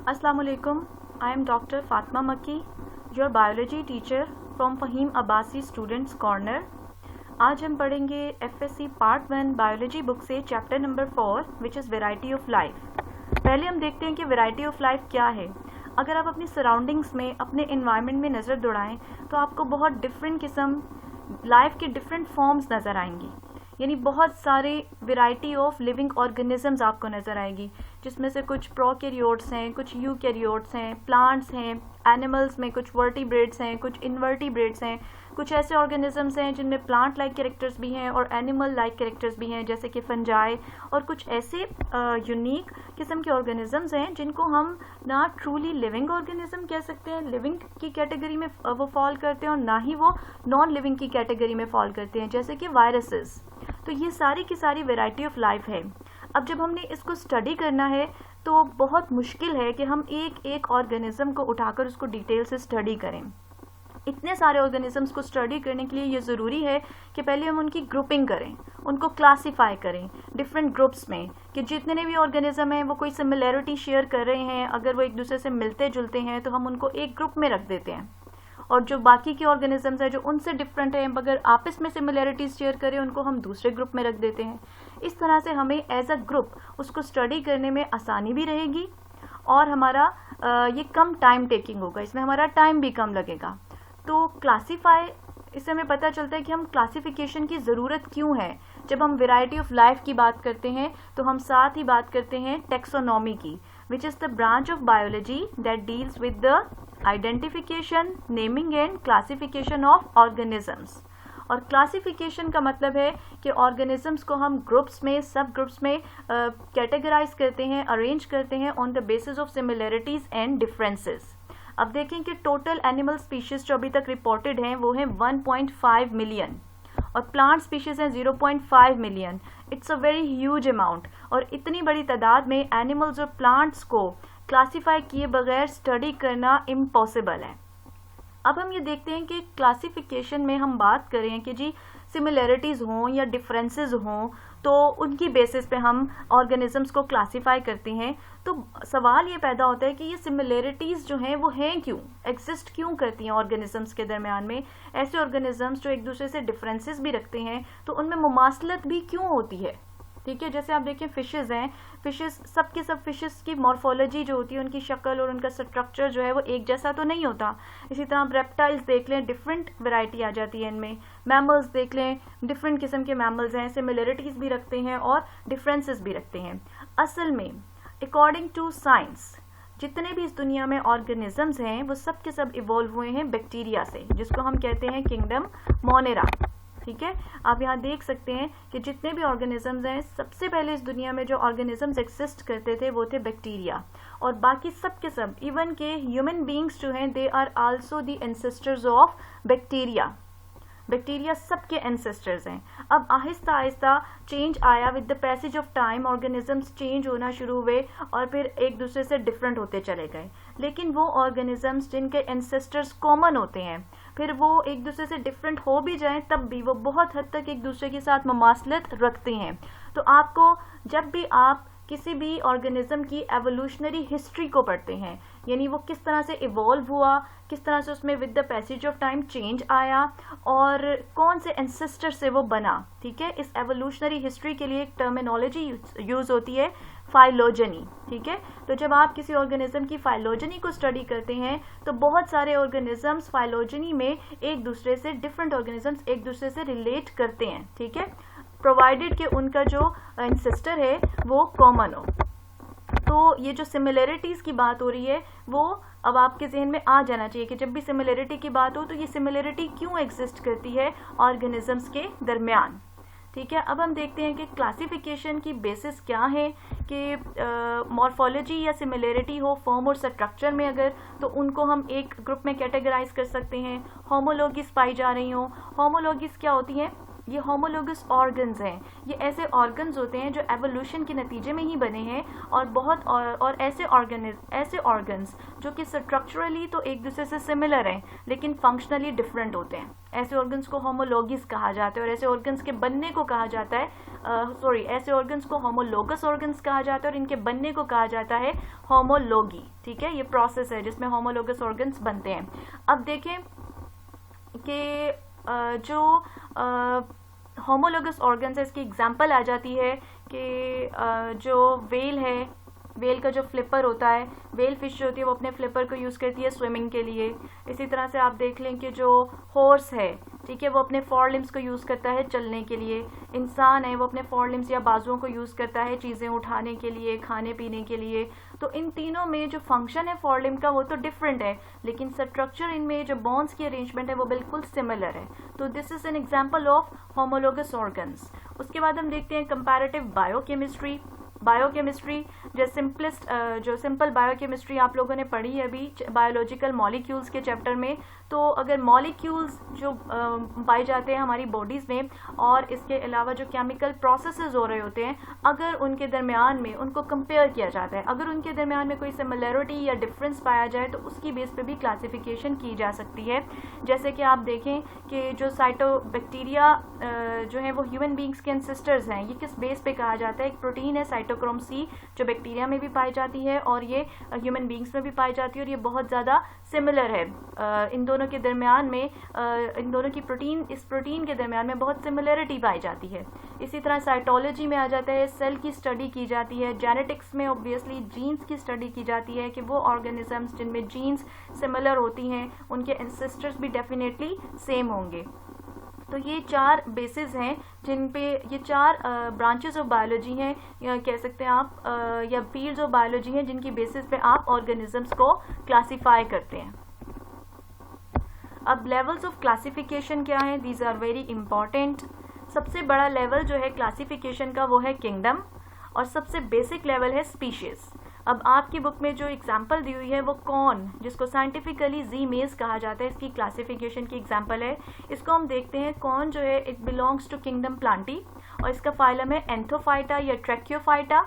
Assalamu alaikum. I am Dr. Fatma Makki, your biology teacher from Fahim Abbasi Students Corner. आज हम पढ़ेंगे FSC Part 1 biology book से chapter number 4 which is variety of life. पहले हम देखते हैं कि वेराइटी ऑफ लाइफ क्या है। अगर आप अपनी सराउंडिंग्स में, अपने इन्वायरमेंट में नज़र दौड़ाएं तो आपको बहुत डिफरेंट किस्म लाइफ के डिफरेंट फॉर्म्स नज़र आएंगी, यानी बहुत सारे वेराइटी ऑफ लिविंग ऑर्गेनिजम्स आपको नज़र आएगी, जिसमें से कुछ प्रोकैरियोट्स हैं, कुछ यूकैरियोट्स हैं, प्लांट्स हैं, एनिमल्स में कुछ वर्टिब्रेट्स हैं, कुछ इनवर्टिब्रेट्स हैं, कुछ ऐसे ऑर्गेनिजम्स हैं जिनमें प्लांट लाइक कैरेक्टर्स भी हैं और एनिमल लाइक कैरेक्टर्स भी हैं, जैसे कि फंजाई, और कुछ ऐसे यूनिक किस्म के ऑर्गेनिजम्स हैं जिनको हम ना ट्रूली लिविंग ऑर्गेनिज्म कह सकते हैं, लिविंग की कैटेगरी में वो फॉल करते हैं, और ना ही वो नॉन लिविंग की कैटेगरी में फॉल करते हैं, जैसे कि वायरसेस। तो ये सारी की सारी वेराइटी ऑफ लाइफ है। अब जब हमने इसको स्टडी करना है तो बहुत मुश्किल है कि हम एक एक ऑर्गेनिज्म को उठाकर उसको डिटेल से स्टडी करें। इतने सारे ऑर्गेनिजम्स को स्टडी करने के लिए ये ज़रूरी है कि पहले हम उनकी ग्रुपिंग करें, उनको क्लासीफाई करें डिफरेंट ग्रुप्स में, कि जितने भी ऑर्गेनिज्म हैं वो कोई सिमिलैरिटी शेयर कर रहे हैं, अगर वो एक दूसरे से मिलते जुलते हैं तो हम उनको एक ग्रुप में रख देते हैं, और जो बाकी के ऑर्गेनिजम्स हैं जो उनसे डिफरेंट हैं मगर आपस में सिमिलैरिटीज शेयर करें, उनको हम दूसरे ग्रुप में रख देते हैं। इस तरह से हमें एज अ ग्रुप उसको स्टडी करने में आसानी भी रहेगी और हमारा ये कम टाइम टेकिंग होगा, इसमें हमारा टाइम भी कम लगेगा। तो क्लासीफाई, इससे हमें पता चलता है कि हम क्लासिफिकेशन की ज़रूरत क्यों है। जब हम वेराइटी ऑफ लाइफ की बात करते हैं तो हम साथ ही बात करते हैं टेक्सोनॉमी की, which is the branch of biology that deals with the identification, naming and classification of organisms. और क्लासिफिकेशन का मतलब है कि ऑर्गेनिजम्स को हम ग्रुप्स में, सब ग्रुप्स में कैटेगराइज करते हैं, अरेंज करते हैं on the basis of similarities and differences. अब देखें कि टोटल एनिमल स्पीशीज जो अभी तक रिपोर्टेड हैं वो हैं 1.5 मिलियन, और प्लांट स्पीशीज हैं 0.5 million. It's a very huge amount, और इतनी बड़ी तादाद में एनिमल्स और प्लांट्स को क्लासीफाई किए बगैर स्टडी करना इम्पॉसिबल है। अब हम ये देखते हैं कि क्लासिफिकेशन में हम बात करें कि जी सिमिलैरिटीज हों या डिफरेंसेस हों तो उनकी बेसिस पे हम ऑर्गेनिजम्स को क्लासीफाई करते हैं। तो सवाल ये पैदा होता है कि ये सिमिलैरिटीज जो हैं वो हैं क्यों, एग्जिस्ट क्यों करती हैं ऑर्गेनिजम्स के दरमियान में। ऐसे ऑर्गेनिजम्स जो एक दूसरे से डिफरेंसेस भी रखते हैं तो उनमें मुमासलत भी क्यों होती है। ठीक है, जैसे आप देखें फिशेस हैं, फिशेस सब के सब फिशेस की मॉर्फोलॉजी जो होती है, उनकी शक्ल और उनका स्ट्रक्चर जो है वो एक जैसा तो नहीं होता। इसी तरह आप रेप्टाइल्स देख लें, डिफरेंट वैरायटी आ जाती है इनमें। मैमल्स देख लें, डिफरेंट किस्म के मैमल्स हैं, सिमिलैरिटीज भी रखते हैं और डिफरेंसेस भी रखते हैं। असल में अकॉर्डिंग टू साइंस जितने भी इस दुनिया में ऑर्गेनिजम्स हैं वो सब के सब इवॉल्व हुए हैं बैक्टीरिया से, जिसको हम कहते हैं किंगडम मोनेरा। ठीक है, आप यहाँ देख सकते हैं कि जितने भी ऑर्गेनिजम्स हैं, सबसे पहले इस दुनिया में जो ऑर्गेनिजम्स एक्सिस्ट करते थे वो थे बैक्टीरिया, और बाकी सब के सब इवन के ह्यूमन बींग्स जो हैं they are also the ancestors of bacteria. Bacteria सबके एंसेस्टर्स हैं। अब आहिस्ता आहिस्ता चेंज आया, with the passage of time organisms change होना शुरू हुए और फिर एक दूसरे से डिफरेंट होते चले गए। लेकिन वो ऑर्गेनिजम्स जिनके एंसेस्टर्स कॉमन होते हैं, फिर वो एक दूसरे से डिफरेंट हो भी जाएं तब भी वो बहुत हद तक एक दूसरे के साथ मुमासलत रखते हैं। तो आपको जब भी आप किसी भी ऑर्गेनिज्म की एवोल्यूशनरी हिस्ट्री को पढ़ते हैं, यानी वो किस तरह से इवॉल्व हुआ, किस तरह से उसमें with the passage of time change आया और कौन से एंसेस्टर से वो बना। ठीक है, इस एवोल्यूशनरी हिस्ट्री के लिए एक टर्मिनोलॉजी यूज होती है, फाइलोजेनी। ठीक है, तो जब आप किसी ऑर्गेनिज्म की फाइलोजेनी को स्टडी करते हैं तो बहुत सारे ऑर्गेनिजम्स फाइलोजेनी में एक दूसरे से, डिफरेंट ऑर्गेनिजम्स एक दूसरे से रिलेट करते हैं। ठीक है, प्रोवाइडेड कि उनका जो एंसेस्टर है वो कॉमन हो। तो ये जो सिमिलैरिटीज की बात हो रही है वो अब आपके जहन में आ जाना चाहिए कि जब भी सिमिलैरिटी की बात हो तो ये सिमिलैरिटी क्यों एग्जिस्ट करती है ऑर्गेनिजम्स के दरमियान। ठीक है, अब हम देखते हैं कि क्लासिफिकेशन की बेसिस क्या है, कि मॉर्फोलॉजी या सिमिलैरिटी हो फॉर्म और स्ट्रक्चर में अगर, तो उनको हम एक ग्रुप में कैटेगराइज कर सकते हैं। होमोलॉगीज पाई जा रही हो, होमोलॉगीज क्या होती हैं, ये होमोलोगस ऑर्गन्स हैं। ये ऐसे ऑर्गन्स होते हैं जो एवोल्यूशन के नतीजे में ही बने हैं और बहुत और ऐसे ऑर्गन्स जो कि स्ट्रक्चरली तो एक दूसरे से सिमिलर हैं लेकिन फंक्शनली डिफरेंट होते हैं। ऐसे ऑर्गन्स को होमोलोगिस कहा जाता है और ऐसे ऑर्गन्स के बनने को कहा जाता है ऐसे ऑर्गन्स को होमोलोगस ऑर्गन्स कहा जाता है और इनके बनने को कहा जाता है होमोलोगी। ठीक है, ये प्रोसेस है जिसमें होमोलोगस ऑर्गन्स बनते हैं। अब देखें कि जो होमोलोगस ऑर्गन्स है इसकी एग्जांपल आ जाती है कि जो वेल है, वेल का जो फ्लिपर होता है, वेल फिश जो होती है वो अपने फ्लिपर को यूज़ करती है स्विमिंग के लिए। इसी तरह से आप देख लें कि जो हॉर्स है, ठीक है, वो अपने फोर लिम्स को यूज़ करता है चलने के लिए। इंसान है वो अपने फोर लिम्स या बाजुओं को यूज़ करता है चीज़ें उठाने के लिए, खाने पीने के लिए। तो इन तीनों में जो फंक्शन है फोर लिम्ब का वो तो डिफरेंट है लेकिन स्ट्रक्चर इनमें जो बोन्स की अरेंजमेंट है वो बिल्कुल सिमिलर है। तो this is an example of homologous organs. उसके बाद हम देखते हैं कंपैरेटिव बायोकेमिस्ट्री। बायोकेमिस्ट्री जो सिंपल बायोकेमिस्ट्री आप लोगों ने पढ़ी है अभी बायोलॉजिकल मॉलिक्यूल्स के चैप्टर में। तो अगर मॉलिक्यूल्स जो पाए जाते हैं हमारी बॉडीज़ में और इसके अलावा जो केमिकल प्रोसेसेस हो रहे होते हैं, अगर उनके दरमियान में उनको कंपेयर किया जाता है, अगर उनके दरमियान में कोई सिमिलरिटी या डिफरेंस पाया जाए तो उसकी बेस पे भी क्लासिफिकेशन की जा सकती है। जैसे कि आप देखें कि जो साइटोबैक्टीरिया जो है वो ह्यूमन बींग्स के एंसेस्टर्स हैं। ये किस बेस पे कहा जाता है? एक प्रोटीन है साइटोक्रोम सी जो बैक्टीरिया में भी पाई जाती है और ये ह्यूमन बींग्स में भी पाई जाती है और ये बहुत ज़्यादा सिमिलर है। इन दोनों के दरमियान में इन दोनों की इस प्रोटीन के दरमियान में बहुत सिमिलरिटी पाई जाती है। इसी तरह साइटोलॉजी में आ जाता है, सेल की स्टडी की जाती है। जेनेटिक्स में ऑब्वियसली जीन्स की स्टडी की जाती है कि वो ऑर्गेनिजम्स जिनमें जीन्स सिमिलर होती हैं उनके एंसेस्टर्स भी डेफिनेटली सेम होंगे। तो ये 4 बेसिस हैं जिन पे ये 4 ब्रांचेस ऑफ बायोलॉजी हैं या कह सकते हैं आप या फील्ड्स ऑफ बायोलॉजी हैं जिनकी बेसिस पे आप ऑर्गेनिजम्स को क्लासिफाई करते हैं। अब लेवल्स ऑफ क्लासिफिकेशन क्या हैं? These are very important. सबसे बड़ा लेवल जो है क्लासिफिकेशन का वो है किंगडम और सबसे बेसिक लेवल है स्पीशीज। अब आपकी बुक में जो एग्जाम्पल दी हुई है वो कॉर्न, जिसको साइंटिफिकली जी मेज कहा जाता है, इसकी क्लासिफिकेशन की एग्जाम्पल है। इसको हम देखते हैं। कॉर्न जो है it belongs to kingdom Plantae और इसका फाइलम है एंथोफाइटा या ट्रैक्योफाइटा।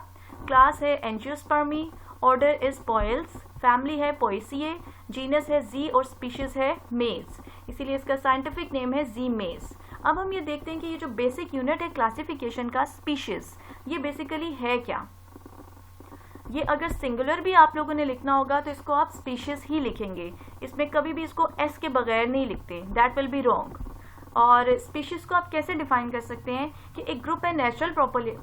क्लास है Angiospermae, order is Poales, family है पोएसिए, जीनस है जी और स्पीशीज है मेज, इसीलिए इसका साइंटिफिक नेम है जी मेज। अब हम ये देखते हैं कि ये जो बेसिक यूनिट है क्लासिफिकेशन का स्पीशीज, ये बेसिकली है क्या? ये अगर सिंगुलर भी आप लोगों ने लिखना होगा तो इसको आप स्पीशीज ही लिखेंगे, इसमें कभी भी इसको एस के बगैर नहीं लिखते, दैट विल बी रॉन्ग। और स्पीशीज को आप कैसे डिफाइन कर सकते हैं कि एक ग्रुप है नेचुरल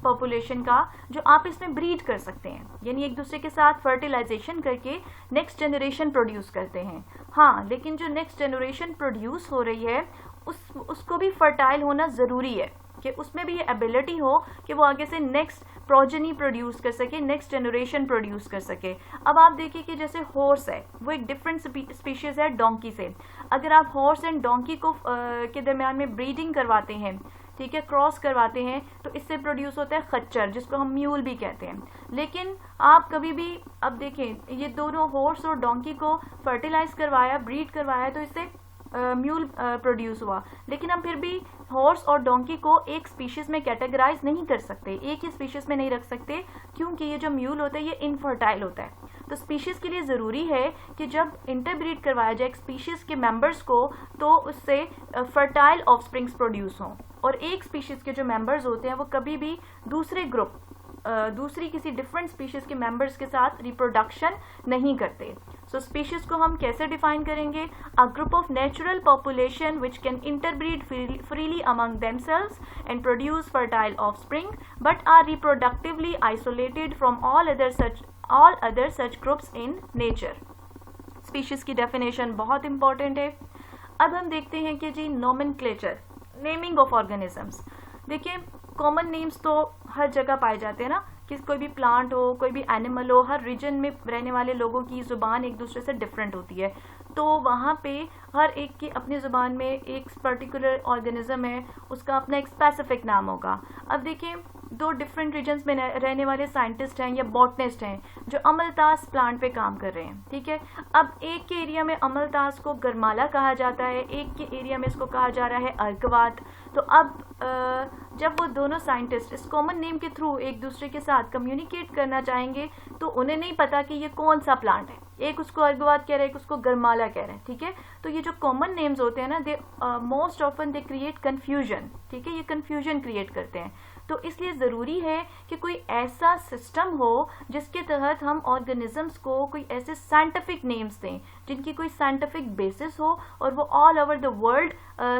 पॉपुलेशन का जो आप इसमें ब्रीड कर सकते हैं, यानी एक दूसरे के साथ फर्टिलाइजेशन करके नेक्स्ट जनरेशन प्रोड्यूस करते हैं। हाँ, लेकिन जो नेक्स्ट जनरेशन प्रोड्यूस हो रही है उसको भी फर्टाइल होना ज़रूरी है कि उसमें भी ये एबिलिटी हो कि वो आगे से नेक्स्ट प्रोजेनी प्रोड्यूस कर सके, नेक्स्ट जनरेशन प्रोड्यूस कर सके। अब आप देखिए कि जैसे हॉर्स है वो एक डिफरेंट स्पीशीज है डोंकी से। अगर आप हॉर्स एंड डोंकी को के दरमियान में ब्रीडिंग करवाते हैं, ठीक है, क्रॉस करवाते हैं, तो इससे प्रोड्यूस होता है खच्चर जिसको हम म्यूल भी कहते हैं। लेकिन आप कभी भी अब देखें ये दोनों हॉर्स और डोंकी को फर्टिलाइज करवाया, ब्रीड करवाया तो इससे म्यूल प्रोड्यूस हुआ। लेकिन हम फिर भी हॉर्स और डोंकी को एक स्पीशीज में कैटेगराइज नहीं कर सकते, एक ही स्पीशीज में नहीं रख सकते, क्योंकि ये जो म्यूल होता है ये इनफर्टाइल होता है। तो स्पीशीज के लिए ज़रूरी है कि जब इंटरब्रीड करवाया जाए एक स्पीशीज के मेंबर्स को तो उससे फर्टाइल ऑफस्प्रिंग्स प्रोड्यूस हों और एक स्पीशीज के जो मेंबर्स होते हैं वो कभी भी दूसरी किसी डिफरेंट स्पीशीज के मेंबर्स के साथ रिप्रोडक्शन नहीं करते। सो स्पीशीज को हम कैसे डिफाइन करेंगे? A group of natural population which can interbreed freely among themselves and produce fertile offspring but are reproductively isolated from all other such groups in nature. Species की definition बहुत important है। अब हम देखते हैं कि जी नोमेनक्लेचर, नेमिंग ऑफ ऑर्गेनिजम्स। देखिए कॉमन नेम्स तो हर जगह पाए जाते हैं ना, कि कोई भी प्लांट हो, कोई भी एनिमल हो, हर रीजन में रहने वाले लोगों की ज़ुबान एक दूसरे से डिफरेंट होती है, तो वहाँ पे हर एक की अपनी ज़ुबान में एक पर्टिकुलर ऑर्गेनिज्म है, उसका अपना एक स्पेसिफिक नाम होगा। अब देखिए दो डिफरेंट रीजन्स में रहने वाले साइंटिस्ट हैं या बॉटनिस्ट हैं जो अमलतास प्लांट पे काम कर रहे हैं, ठीक है। अब एक के एरिया में अमलतास को गरमाला कहा जाता है, एक के एरिया में इसको कहा जा रहा है अर्कवात। तो अब जब वो दोनों साइंटिस्ट इस कॉमन नेम के थ्रू एक दूसरे के साथ कम्युनिकेट करना चाहेंगे तो उन्हें नहीं पता कि ये कौन सा प्लांट है, एक उसको अर्गवात कह रहे हैं, एक उसको गरमाला कह रहे हैं, ठीक है। तो ये जो कॉमन नेम्स होते हैं ना, they most often they create confusion, ठीक है, ये कंफ्यूजन क्रिएट करते हैं। तो इसलिए ज़रूरी है कि कोई ऐसा सिस्टम हो जिसके तहत हम ऑर्गेनिजम्स को कोई ऐसे साइंटिफिक नेम्स दें जिनकी कोई साइंटिफिक बेसिस हो और वो ऑल ओवर द वर्ल्ड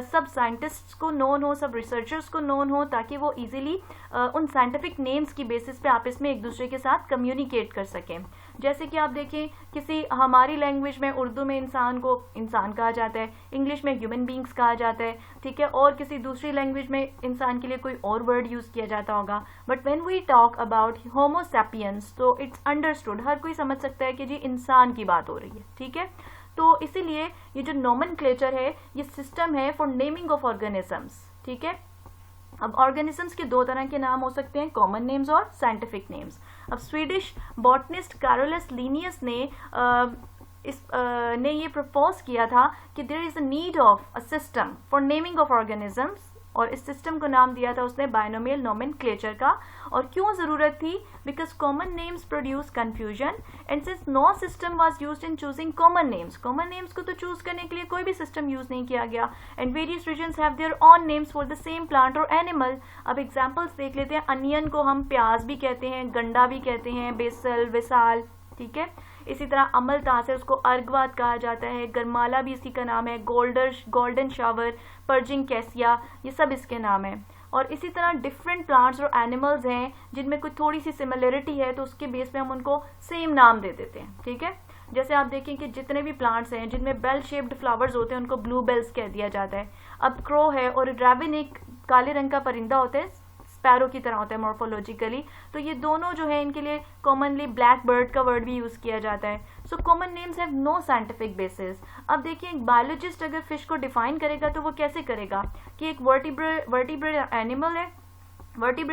सब साइंटिस्ट्स को नोन हो, सब रिसर्चर्स को नोन हो, ताकि वो इजीली उन साइंटिफिक नेम्स की बेसिस पे आपस में एक दूसरे के साथ कम्युनिकेट कर सकें। जैसे कि आप देखें, किसी हमारी लैंग्वेज में उर्दू में इंसान को इंसान कहा जाता है, इंग्लिश में ह्यूमन बींग्स कहा जाता है, ठीक है, और किसी दूसरी लैंग्वेज में इंसान के लिए कोई और वर्ड यूज किया जाता होगा। But when we talk about Homo sapiens तो इट्स अंडरस्टूड, हर कोई समझ सकता है कि जी इंसान की बात हो रही है, ठीक है। तो इसीलिए ये जो नोमेनक्लेचर है ये सिस्टम है फॉर नेमिंग ऑफ ऑर्गेनिजम्स, ठीक है। अब ऑर्गेनिजम्स के दो तरह के नाम हो सकते हैं, कॉमन नेम्स और साइंटिफिक नेम्स। अब स्वीडिश बॉटनिस्ट कैरोलस लिनियस ने ये प्रपोज किया था कि there is a need of a system for naming of organisms, और इस सिस्टम को नाम दिया था उसने बाइनोमियल नोमेनक्लेचर का। और क्यों जरूरत थी? Because common names produce confusion and since no system was used in choosing common names को तो चूज करने के लिए कोई भी सिस्टम यूज नहीं किया गया। And various regions have their own names for the same plant और एनिमल। अब एग्जांपल्स देख लेते हैं। अनियन को हम प्याज भी कहते हैं, गंडा भी कहते हैं, बेसल, विसाल, ठीक है। इसी तरह अमलतास है, उसको अर्गवात कहा जाता है। गरमाला भी इसी का नाम है। गोल्डन शावर, पर्जिंग कैसिया, ये सब इसके नाम है। और इसी तरह डिफरेंट प्लांट्स और एनिमल्स हैं जिनमें कोई थोड़ी सी सिमिलरिटी है तो उसके बेस पे हम उनको सेम नाम दे देते हैं, ठीक है। जैसे आप देखें कि जितने भी प्लांट्स हैं जिनमें बेल शेप्ड फ्लावर्स होते हैं उनको ब्लू बेल्स कह दिया जाता है। अब क्रो है और रैबिन एक काले रंग का परिंदा होता है, स्पैरो की तरह होता है मॉर्फोलॉजिकली। तो ये दोनों जो है इनके लिए कॉमनली ब्लैक बर्ड का वर्ड भी यूज किया जाता है। So common names have no scientific basis. अब देखिए, एक बायोलॉजिस्ट अगर फिश को डिफाइन करेगा तो वो कैसे करेगा कि एक वर्टिब्रेट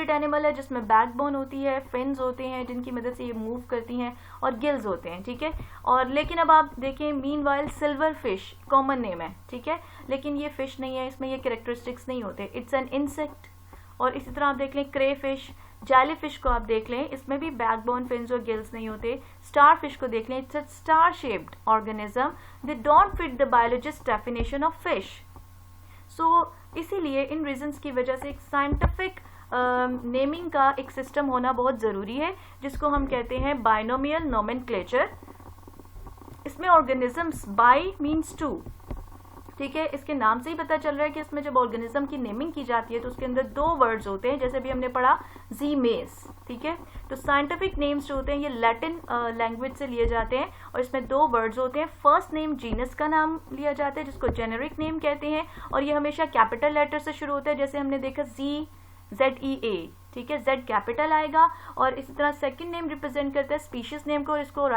एनिमल है, जिसमें बैकबोन होती है, फिन्स होते हैं जिनकी मदद से ये मूव करती हैं, और गिल्स होते हैं, ठीक है। और लेकिन अब आप देखें, meanwhile silver fish common name है, ठीक है, लेकिन ये फिश नहीं है, इसमें ये कैरेक्टरिस्टिक्स नहीं होते, इट्स एन इंसेक्ट। और इसी तरह आप देख लें क्रे फिश, जैली फिश को आप देख लें, इसमें भी बैकबोन, फिन्स और गिल्स नहीं होते। स्टार फिश को देख लें, it's a star shaped organism, they don't fit the biologist definition of fish. So इसीलिए इन रीजंस की वजह से एक साइंटिफिक नेमिंग का एक सिस्टम होना बहुत ज़रूरी है, जिसको हम कहते हैं बाइनोमियल नोमेनक्लेचर। इसमें ऑर्गेनिजम्स, बाई मीन्स टू, ठीक है, इसके नाम से ही पता चल रहा है कि इसमें जब ऑर्गेनिज्म की नेमिंग की जाती है तो उसके अंदर दो वर्ड्स होते हैं, जैसे भी हमने पढ़ा जी मेस, ठीक है। तो साइंटिफिक नेम्स जो होते हैं ये लैटिन लैंग्वेज से लिए जाते हैं और इसमें दो वर्ड्स होते हैं। फर्स्ट नेम जीनस का नाम लिया जाता है जिसको जेनेरिक नेम कहते हैं, और ये हमेशा कैपिटल लेटर से शुरू होता है, जैसे हमने देखा ZEA, ठीक है, Z कैपिटल आएगा। और इसी तरह सेकंड नेम रिप्रेजेंट करता है स्पीशीज नेम को, इसको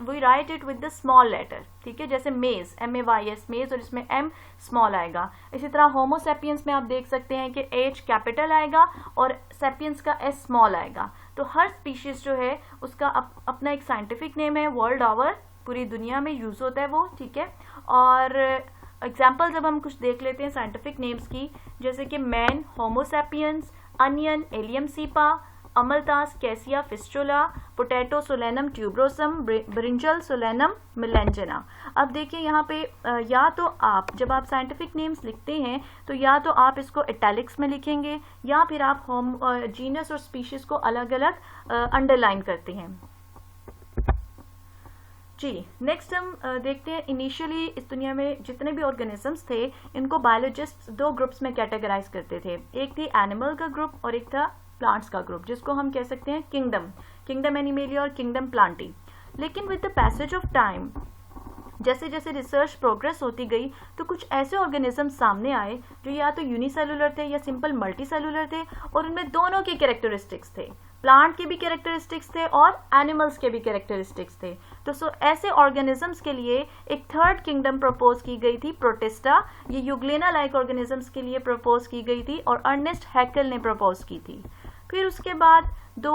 we write it with the small letter, ठीक है, जैसे मेज, MAYS मेज, और इसमें M स्मॉल आएगा। इसी तरह होमो सैपियंस में आप देख सकते हैं कि H कैपिटल आएगा और सैपियंस का S स्मॉल आएगा। तो हर स्पीशीज जो है उसका अपना एक साइंटिफिक नेम है, वर्ल्ड ओवर पूरी दुनिया में यूज होता है वो, ठीक है। और एग्जाम्पल जब हम कुछ देख लेते हैं साइंटिफिक नेम्स की, जैसे कि man, homo sapiens, onion, allium cepa, अमलतास, cassia fistula, potato, solanum tuberosum, brinjal, solanum melongena. अब देखिए यहाँ पे या तो आप जब आप साइंटिफिक नेम्स लिखते हैं तो या तो आप इसको इटैलिक्स में लिखेंगे या फिर आप जीनस और स्पीशीज को अलग अलग अंडरलाइन करते हैं। जी, नेक्स्ट हम देखते हैं, इनिशियली इस दुनिया में जितने भी ऑर्गेनिजम्स थे इनको बायोलॉजिस्ट दो ग्रुप्स में कैटेगराइज करते थे। एक थी एनिमल का ग्रुप और एक था प्लांट्स का ग्रुप, जिसको हम कह सकते हैं किंगडम एनिमेलिया और किंगडम प्लांटी। लेकिन with the passage of time, जैसे जैसे रिसर्च प्रोग्रेस होती गई तो कुछ ऐसे ऑर्गेनिज्म सामने आए जो या तो यूनिसेलुलर थे या सिंपल मल्टीसेलुलर थे, और उनमें दोनों के कैरेक्टरिस्टिक्स थे, प्लांट के भी कैरेक्टरिस्टिक्स थे और एनिमल्स के भी कैरेक्टरिस्टिक्स थे। तो ऐसे ऑर्गेनिजम्स के लिए एक थर्ड किंगडम प्रपोज की गई थी, प्रोटिस्टा। ये यूग्लेना लाइक ऑर्गेनिजम्स के लिए प्रपोज की गई थी और अर्नेस्ट हैकेल ने प्रपोज की थी। फिर उसके बाद दो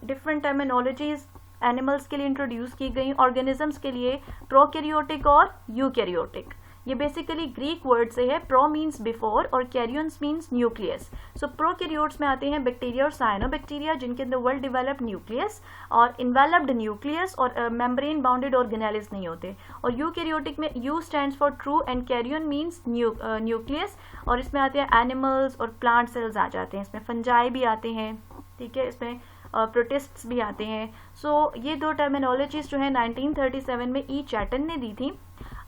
डिफरेंट टर्मिनोलॉजीज एनिमल्स के लिए इंट्रोड्यूस की गई ऑर्गेनिजम्स के लिए, प्रोकैरियोटिक और यूकैरियोटिक। ये बेसिकली ग्रीक वर्ड से है, प्रो मीन्स बिफोर और karyons means nucleus. So prokaryotes में आते हैं बैक्टीरिया और साइनोबैक्टीरिया, जिनके अंदर वेल डेवलप्ड न्यूक्लियस और इन्वेलप्ड न्यूक्लियस और मेम्ब्रेन बाउंडेड ऑर्गेनेल्स नहीं होते। और यूकैरियोटिक में eu stands for true and karyon means nucleus, और इसमें आते हैं एनिमल्स और प्लांट सेल्स आ जाते हैं, इसमें फंजाई भी आते हैं, ठीक है, इसमें प्रोटिस्ट्स भी आते हैं। सो ये दो टर्मिनोलॉजीज जो है 1937 में ई चैटन ने दी थी।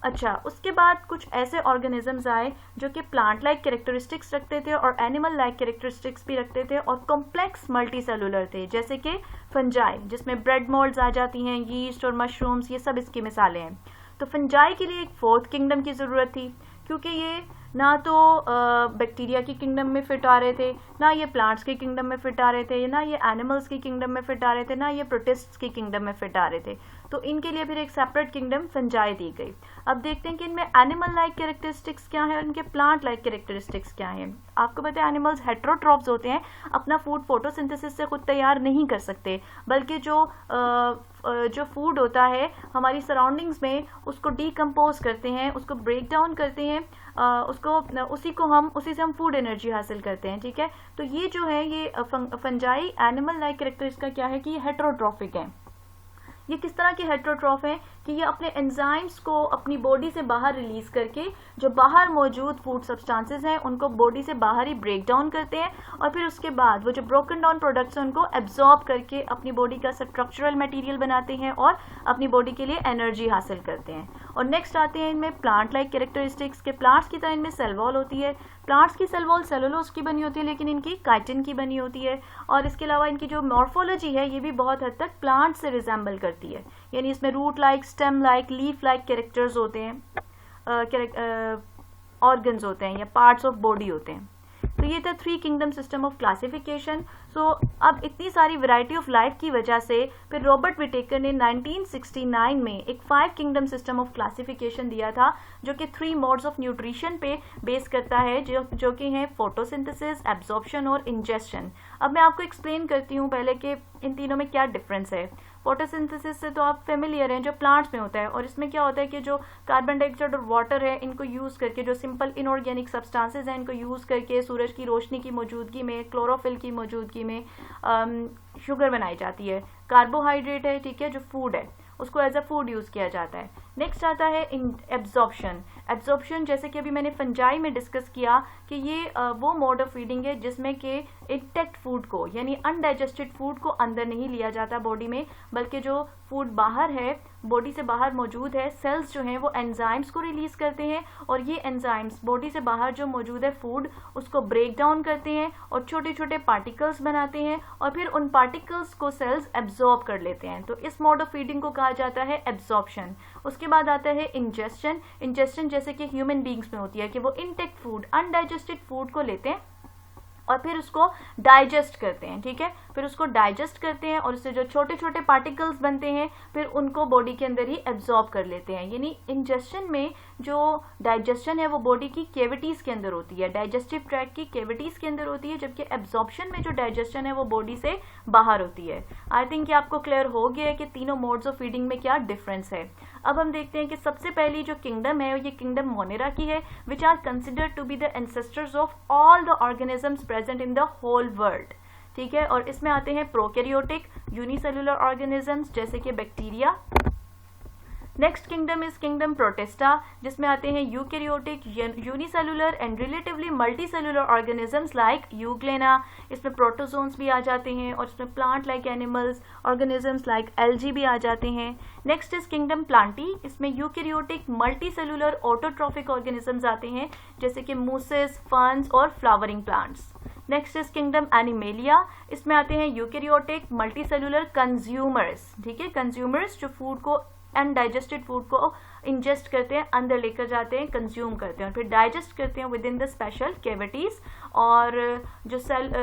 अच्छा, उसके बाद कुछ ऐसे ऑर्गेनिजम्स आए जो कि प्लांट लाइक कैरेक्टरिस्टिक्स रखते थे और एनिमल लाइक कैरेक्टरिस्टिक्स भी रखते थे और कॉम्प्लेक्स मल्टी सेलुलर थे, जैसे कि फंजाई, जिसमें ब्रेड मोल्ड्स आ जाती हैं, यीस्ट और मशरूम्स, ये सब इसकी मिसालें हैं। तो फंजाई के लिए एक फोर्थ किंगडम की ज़रूरत थी, क्योंकि ये ना तो बैक्टीरिया की किंगडम में फिट आ रहे थे, ना ये प्लांट्स की किंगडम में फिट आ रहे थे, ना ये एनिमल्स की किंगडम में फिट आ रहे थे, ना ये प्रोटिस्ट्स की किंगडम में फिट आ रहे थे। तो इनके लिए फिर एक सेपरेट किंगडम फंजाई दी गई। अब देखते हैं कि इनमें एनिमल लाइक कैरेक्टरिस्टिक्स क्या है और इनके प्लांट लाइक कैरेक्टरिस्टिक्स क्या है। आपको पता है एनिमल्स हेटेरोट्रॉफ्स होते हैं, अपना फूड फोटोसिंथेसिस से खुद तैयार नहीं कर सकते, बल्कि जो फूड होता है हमारी सराउंडिंग्स में उसको डीकम्पोज करते हैं, उसको ब्रेक डाउन करते हैं, उसी से हम फूड एनर्जी हासिल करते हैं, ठीक है। तो ये जो है ये फंजाई एनिमल लाइक कैरेक्टरिस्टिक्स का क्या है कि ये हेटेरोट्रॉफिक है। ये किस तरह के हेटेरोट्रॉफ हैं कि ये अपने एंजाइम्स को अपनी बॉडी से बाहर रिलीज करके जो बाहर मौजूद फूड सब्सटेंसेस हैं उनको बॉडी से बाहर ही ब्रेक डाउन करते हैं, और फिर उसके बाद वो जो ब्रोकन डाउन प्रोडक्ट्स हैं उनको एब्जॉर्ब करके अपनी बॉडी का स्ट्रक्चरल मटेरियल बनाते हैं और अपनी बॉडी के लिए एनर्जी हासिल करते हैं। और नेक्स्ट आते हैं इनमें प्लांट लाइक कैरेक्टरिस्टिक्स के। प्लांट्स की तरह इनमें सेल वॉल होती है। प्लांट्स की सेल वॉल सेलुलोज की बनी होती है, लेकिन इनकी काइटिन की बनी होती है। और इसके अलावा इनकी जो मॉर्फोलॉजी है ये भी बहुत हद तक प्लांट से रिजेंबल करती है, यानी इसमें root like, stem like, leaf like characters होते हैं, ऑर्गन्स होते हैं या पार्ट्स ऑफ बॉडी होते हैं। तो ये था 3 किंगडम सिस्टम ऑफ क्लासिफिकेशन। सो अब इतनी सारी वैरायटी ऑफ लाइफ की वजह से फिर रॉबर्ट विटेकर ने 1969 में एक 5 किंगडम सिस्टम ऑफ क्लासिफिकेशन दिया था, जो कि 3 मोड्स ऑफ न्यूट्रिशन पे बेस करता है, जो कि हैं फोटोसिंथेसिस, एब्जॉर्प्शन और इंजेस्शन। अब मैं आपको एक्सप्लेन करती हूँ पहले कि इन तीनों में क्या डिफरेंस है। फोटोसिंथेसिस से तो आप फेमिलियर हैं, जो प्लांट्स में होता है, और इसमें क्या होता है कि जो कार्बन डाइऑक्साइड और वाटर है इनको यूज करके, जो सिंपल इनऑर्गेनिक सब्सटेंसेस हैं इनको यूज करके सूरज की रोशनी की मौजूदगी में, क्लोरोफिल की मौजूदगी में शुगर बनाई जाती है। कार्बोहाइड्रेट है, ठीक है, जो फूड है उसको एज अ फूड यूज किया जाता है। नेक्स्ट आता है एब्जॉर्प्शन। एब्जॉर्प्शन जैसे कि अभी मैंने फंजाई में डिस्कस किया कि ये वो मोड ऑफ फीडिंग है जिसमें कि इंटेक्ट फूड को, यानी अनडाइजेस्टेड फूड को अंदर नहीं लिया जाता बॉडी में, बल्कि जो फूड बाहर है, बॉडी से बाहर मौजूद है, सेल्स जो हैं वो एंजाइम्स को रिलीज करते हैं, और ये एंजाइम्स बॉडी से बाहर जो मौजूद है फूड उसको ब्रेक डाउन करते हैं और छोटे छोटे पार्टिकल्स बनाते हैं, और फिर उन पार्टिकल्स को सेल्स एब्जॉर्ब कर लेते हैं। तो इस मोड ऑफ फीडिंग को कहा जाता है एब्जॉर्प्शन। उसके बाद आता है इंजेस्शन। इंजेस्शन जैसे कि ह्यूमन बींग्स में होती है कि वो इंटेक्ट फूड, अनडाइजेस्टेड फूड को लेते हैं और फिर उसको डाइजेस्ट करते हैं, ठीक है, फिर उसको डाइजेस्ट करते हैं और उससे जो छोटे छोटे पार्टिकल्स बनते हैं फिर उनको बॉडी के अंदर ही एब्जॉर्ब कर लेते हैं। यानी इंजेस्शन में जो डाइजेशन है वो बॉडी की कैविटीज के अंदर होती है, डाइजेस्टिव ट्रैक्ट की कैविटीज के अंदर होती है, जबकि एब्जॉर्प्शन में जो डाइजेशन है वो बॉडी से बाहर होती है। आई थिंक ये आपको क्लियर हो गया है कि तीनों मोड्स ऑफ फीडिंग में क्या डिफरेंस है। अब हम देखते हैं कि सबसे पहली जो किंगडम है ये किंगडम मोनेरा की है, which are considered to be the ancestors of all the organisms present in the whole world, ठीक है। और इसमें आते हैं प्रोकैरियोटिक यूनिसेलुलर ऑर्गेनिजम्स जैसे कि bacteria. Next kingdom is kingdom protista, जिसमें आते हैं eukaryotic, unicellular and relatively multicellular organisms like euglena. इसमें प्रोटोजोन्स भी आ जाते हैं और इसमें plant like animals organisms like algae भी आ जाते हैं। नेक्स्ट इज किंगडम प्लांटी, इसमें यूकैरियोटिक मल्टीसेलुलर ऑटोट्रॉफिक ऑर्गेनिजम्स आते हैं जैसे कि मूसेस, फर्न्स और flowering plants. Next is kingdom animalia, इसमें आते हैं यूकैरियोटिक मल्टीसेलुलर कंज्यूमर्स, ठीक है, कंज्यूमर्स जो फूड को अनडाइजेस्टेड फूड को इंजेस्ट करते हैं, अंदर लेकर जाते हैं, कंज्यूम करते हैं और फिर डाइजेस्ट करते हैं with in the special cavities. और जो सेल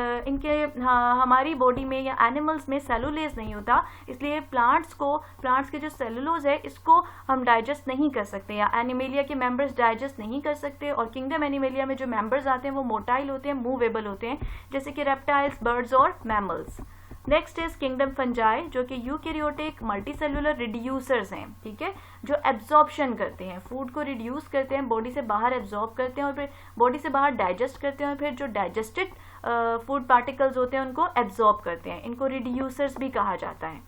हमारी बॉडी में या एनिमल्स में सेलुलेज नहीं होता, इसलिए प्लांट्स के जो सेलुलोज है इसको हम डाइजेस्ट नहीं कर सकते या एनिमेलिया के मेंबर्स डाइजेस्ट नहीं कर सकते। और किंगडम एनिमेलिया में जो मेंबर्स आते हैं वो मोटाइल होते हैं, मूवेबल होते हैं, जैसे कि रेप्टाइल्स, बर्ड्स और mammals. Next is kingdom fungi, जो कि यूकैरियोटिक मल्टीसेलुलर रिड्यूसर्स हैं, ठीक है, जो एब्जॉर्प्शन करते हैं, फूड को रिड्यूस करते हैं, बॉडी से बाहर एब्जॉर्ब करते हैं और फिर बॉडी से बाहर डाइजेस्ट करते हैं और फिर जो डाइजेस्टेड फूड पार्टिकल्स होते हैं उनको एब्जॉर्ब करते हैं। इनको रिड्यूसर्स भी कहा जाता है।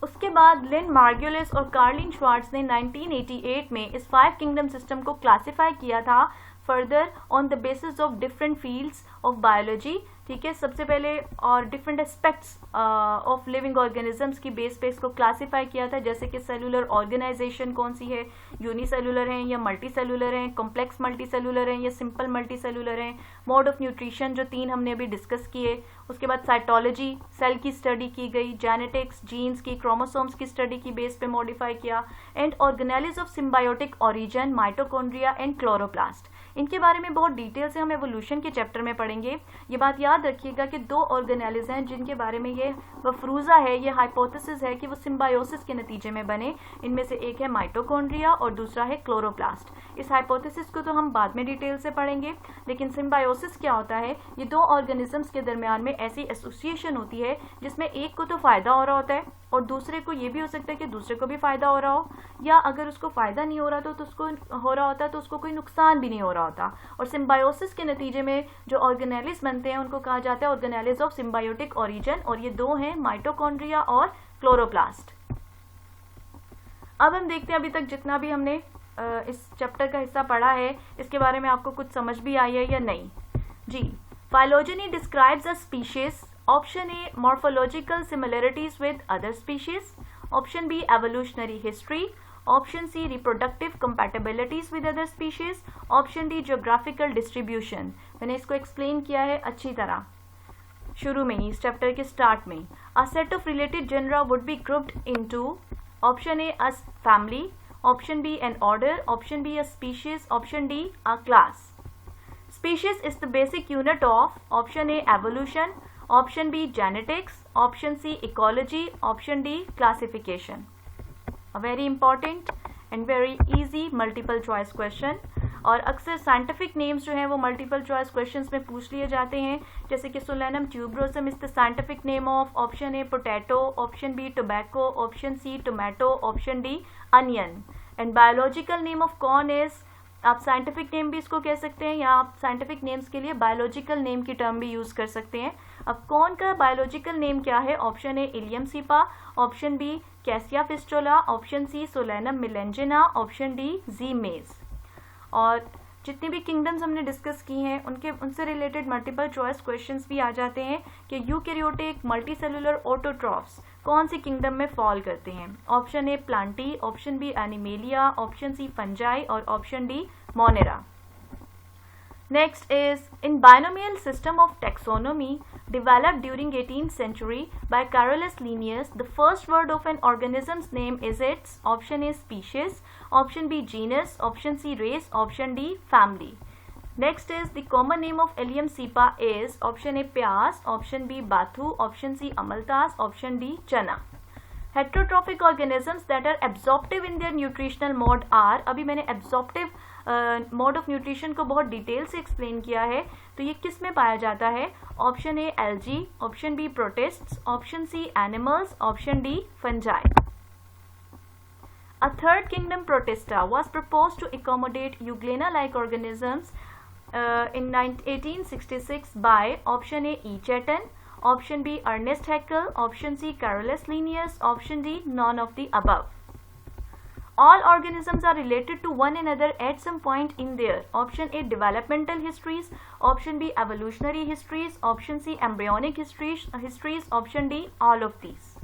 उसके बाद लिन मार्गुलिस और कार्लिन श्वार्ट्ज ने 1988 में इस 5 किंगडम सिस्टम को क्लासिफाई किया था further on the basis of different fields of biology, ठीक है, सबसे पहले, और different aspects of living organisms की बेस पे इसको क्लासिफाई किया था, जैसे कि सेलुलर ऑर्गेनाइजेशन कौन सी है, यूनिसेलुलर है या मल्टी सेलुलर है, कॉम्प्लेक्स मल्टी सेलुलर है या सिंपल मल्टी सेलुलर है, मोड ऑफ न्यूट्रिशन जो 3 हमने अभी डिस्कस किए। उसके बाद साइटोलॉजी, सेल की स्टडी की गई, जेनेटिक्स, जीन्स की, क्रोमोसोम्स की स्टडी की बेस पे मॉडिफाई किया, and organelles of symbiotic origin, mitochondria and chloroplast. इनके बारे में बहुत डिटेल से हम एवोल्यूशन के चैप्टर में पढ़ेंगे। ये बात याद रखिएगा कि 2 ऑर्गेनेलिज हैं जिनके बारे में ये मफरूजा है, ये हाइपोथेसिस है कि वो सिम्बायोसिस के नतीजे में बने। इनमें से एक है माइटोकॉन्ड्रिया और दूसरा है क्लोरोप्लास्ट। इस हाइपोथेसिस को तो हम बाद में डिटेल से पढ़ेंगे, लेकिन सिम्बायोसिस क्या होता है, ये 2 ऑर्गेनिजम्स के दरमियान में ऐसी एसोसिएशन होती है जिसमें एक को तो फायदा हो रहा होता है और दूसरे को ये भी हो सकता है कि दूसरे को भी फायदा हो रहा हो, या अगर उसको फायदा नहीं हो रहा तो उसको हो रहा होता तो उसको कोई नुकसान भी नहीं हो रहा होता। और सिम्बायोसिस के नतीजे में जो ऑर्गेनेलिज बनते हैं उनको कहा जाता है ऑर्गेनेलिज ऑफ सिम्बायोटिक ओरिजिन, और ये 2 हैं, माइटोकॉन्ड्रिया और क्लोरोप्लास्ट। अब हम देखते हैं अभी तक जितना भी हमने इस चैप्टर का हिस्सा पढ़ा है इसके बारे में आपको कुछ समझ भी आई है या नहीं। जी, phylogeny describes a species. Option A, morphological similarities with other species. Option B, evolutionary history. Option C, reproductive compatibilities with other species. Option D, geographical distribution. मैंने इसको एक्सप्लेन किया है अच्छी तरह शुरू में ही, इस चैप्टर के स्टार्ट में। A set of related genera would be grouped into Option A, a family. Option B, an order. Option B, a species. Option D, a class. Species is the basic unit of Option A, evolution. Option B, genetics. Option C, ecology. Option D, classification. A very important and very easy multiple choice question. और अक्सर scientific names जो हैं वो multiple choice questions में पूछ लिए जाते हैं, जैसे कि Solanum tuberosum is the scientific name of option A potato, option B tobacco, option C tomato, option D onion. And biological name of corn is, आप साइंटिफिक नेम भी इसको कह सकते हैं या आप साइंटिफिक नेम्स के लिए बायोलॉजिकल नेम की टर्म भी यूज कर सकते हैं। अब कॉर्न का बायोलॉजिकल नेम क्या है? Option A allium cepa, option B cassia fistula, option C solanum melongena, option D zea mays. और जितनी भी किंगडम्स हमने डिस्कस की हैं उनसे रिलेटेड मल्टीपल चॉइस क्वेश्चंस भी आ जाते हैं कि यूकैरियोटिक मल्टीसेलुलर ऑटोट्रॉफ्स कौन सी किंगडम में फॉल करते हैं। Option A plantae, option B animalia, option C fungi और option D monera. Next is, in binomial system of taxonomy developed during 18th century by Carolus Linnaeus, the first word of an organism's name is its option A species, option B genus, option C race, option D family. Next is, the common name of Ilium cepa is option A pyas, option B bathu, option C amalthas, option D chana. Heterotrophic organisms that are absorptive in their nutritional mode are, अभी मैंने absorptive mode of nutrition को बहुत detail से explain किया है, तो ये किस में पाया जाता है? Option A algae, option B protists, option C animals, option D fungi. A third kingdom Protista was proposed to accommodate Euglena-like organisms in 1866 by option A E. Chatton, option B Ernest Haeckel, option C Carolus Linnaeus, option D none of the above. All organisms are related to one another at some point in their option A developmental histories, option B evolutionary histories, option C embryonic histories, option D all of these.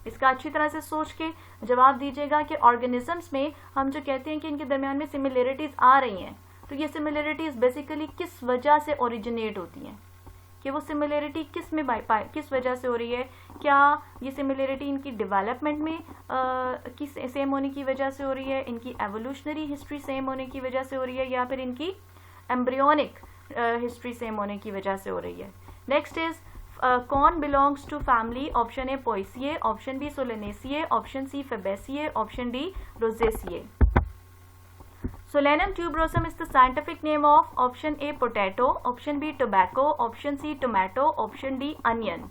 इसका अच्छी तरह से सोच के जवाब दीजिएगा कि organisms में हम जो कहते हैं कि इनके दरमियान में सिमिलरिटीज आ रही हैं, तो ये सिमिलरिटीज बेसिकली किस वजह से ओरिजिनेट होती हैं, कि वो सिमिलरिटी किस में किस वजह से हो रही है। क्या ये सिमिलरिटी इनकी डेवलपमेंट में किस सेम होने की वजह से हो रही है, इनकी एवोल्यूशनरी हिस्ट्री सेम होने की वजह से हो रही है, या फिर इनकी एम्ब्रियोनिक हिस्ट्री सेम होने की वजह से हो रही है। नेक्स्ट इज कौन belongs to family, option A poaceae, option B solanaceae, option C fabaceae, option D rosaceae. Solanum tuberosum is the scientific name of option A potato, option B tobacco, option C tomato, option D onion.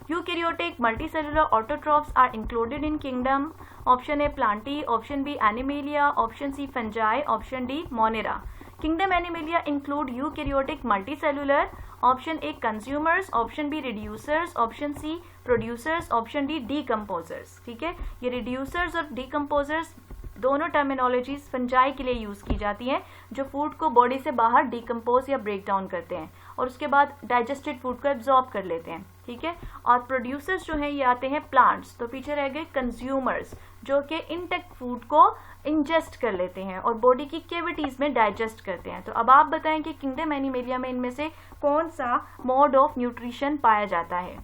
Eukaryotic multicellular autotrophs are included in kingdom. Option A plantae, option B animalia, option C fungi, option D monera. Kingdom Animalia include eukaryotic multicellular, option A consumers, option B reducers, option C producers, option D decomposers. ठीक है, ये reducers और decomposers दोनों terminologies fungi के लिए use की जाती हैं, जो फूड को बॉडी से बाहर डिकम्पोज या ब्रेक डाउन करते हैं और उसके बाद डाइजेस्टेड फूड को एब्जॉर्ब कर लेते हैं। ठीक है, और प्रोड्यूसर्स जो हैं ये आते हैं प्लांट्स। तो पीछे रह गए कंज्यूमर्स, जो कि इंटेक्ट फूड को इंजेस्ट कर लेते हैं और बॉडी की कैविटीज में डाइजेस्ट करते हैं। तो अब आप बताएं कि किंगडम एनिमेलिया में इनमें से कौन सा मोड ऑफ न्यूट्रिशन पाया जाता है।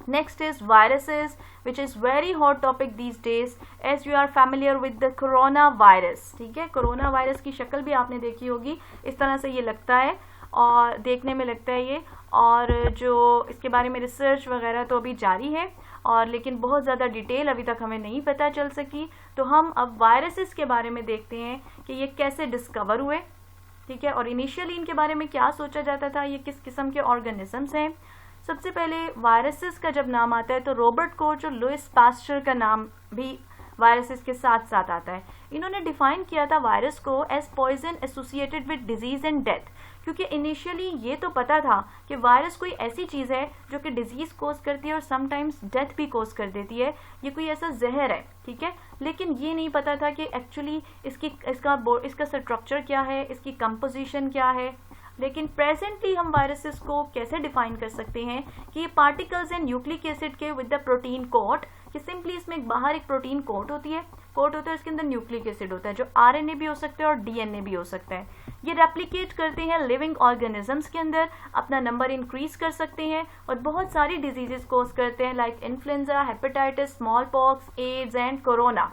Next is viruses, which is very hot topic these days as you are familiar with the coronavirus. ठीक है, कोरोना वायरस की शक्ल भी आपने देखी होगी, इस तरह से ये लगता है और देखने में लगता है ये, और जो इसके बारे में रिसर्च वगैरह तो अभी जारी है और लेकिन बहुत ज़्यादा डिटेल अभी तक हमें नहीं पता चल सकी। तो हम अब वायरसेस के बारे में देखते हैं कि ये कैसे डिस्कवर हुए। ठीक है, और इनिशियली इनके बारे में क्या सोचा जाता था, ये किस किस्म के ऑर्गेनिजम्स हैं। सबसे पहले वायरसेस का जब नाम आता है तो रॉबर्ट कोच और लुइस पास्चर का नाम भी वायरसेस के साथ साथ आता है। इन्होंने डिफाइन किया था वायरस को as poison associated with disease and death, क्योंकि इनिशियली ये तो पता था कि वायरस कोई ऐसी चीज़ है जो कि डिजीज कोज करती है और समटाइम्स डेथ भी कोज कर देती है, ये कोई ऐसा जहर है। ठीक है, लेकिन ये नहीं पता था कि एक्चुअली इसका स्ट्रक्चर क्या है, इसकी कंपोजिशन क्या है। लेकिन प्रेजेंटली हम वायरसेस को कैसे डिफाइन कर सकते हैं कि ये पार्टिकल्स हैं न्यूक्लिक एसिड के विद द प्रोटीन कोट, कि सिंपली इसमें बाहर एक प्रोटीन कोट होता है, इसके अंदर न्यूक्लिक एसिड होता है जो आरएनए भी हो सकता है और डीएनए भी हो सकता है। ये रेप्लिकेट करते हैं लिविंग ऑर्गेनिजम्स के अंदर, अपना नंबर इंक्रीज कर सकते हैं और बहुत सारी डिजीजेस कोज करते हैं like influenza, hepatitis, small pox, AIDS and corona.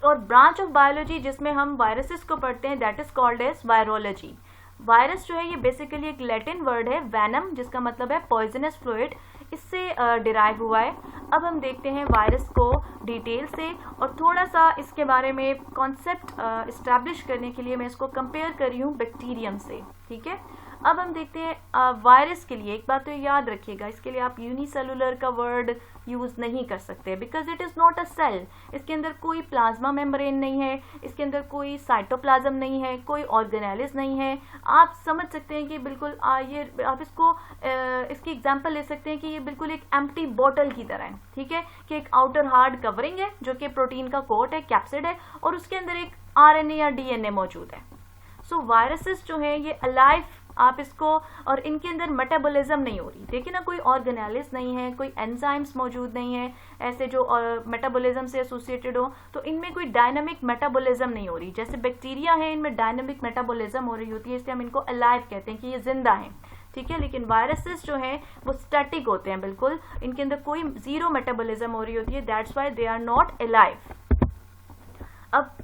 और ब्रांच ऑफ बायोलॉजी जिसमें हम वायरसेस को पढ़ते हैं that is called as virology. Virus जो है ये बेसिकली एक लैटिन वर्ड है वैनम, जिसका मतलब है पॉइजनस फ्लूइड, इससे डिराइव हुआ है। अब हम देखते हैं वायरस को डिटेल से और थोड़ा सा इसके बारे में कॉन्सेप्ट इस्टेब्लिश करने के लिए मैं इसको कंपेयर कर रही हूँ बैक्टीरियम से। ठीक है, अब हम देखते हैं वायरस के लिए एक बात तो याद रखिएगा, इसके लिए आप यूनिसेलुलर का वर्ड यूज नहीं कर सकते because it is not a cell. इसके अंदर कोई प्लाज्मा मेम्ब्रेन नहीं है, इसके अंदर कोई साइटोप्लाज्म नहीं है, कोई ऑर्गेनेलिस नहीं है। आप समझ सकते हैं कि बिल्कुल ये आप इसको इसकी एग्जांपल ले सकते हैं कि ये बिल्कुल एक एम्प्टी बॉटल की तरह है। ठीक है, कि एक आउटर हार्ड कवरिंग है जो कि प्रोटीन का कोट है, कैप्सिड है, और उसके अंदर एक आरएनए या डीएनए मौजूद है। सो वायरसेस जो है ये अलाइव, आप इसको, और इनके अंदर मेटाबॉलिज्म नहीं हो रही। देखिए ना, कोई ऑर्गेनेलिस नहीं है, कोई एंजाइम्स मौजूद नहीं है ऐसे जो मेटाबॉलिज्म से एसोसिएटेड हो, तो इनमें कोई डायनामिक मेटाबॉलिज्म नहीं हो रही। जैसे बैक्टीरिया है, इनमें डायनामिक मेटाबॉलिज्म हो रही होती है, इसलिए हम इनको अलाइव कहते हैं कि ये जिंदा है। ठीक है, लेकिन वायरसेस जो हैं वो स्टैटिक होते हैं, बिल्कुल इनके अंदर कोई जीरो मेटाबॉलिज्म हो रही होती है, that's why they are not alive. अब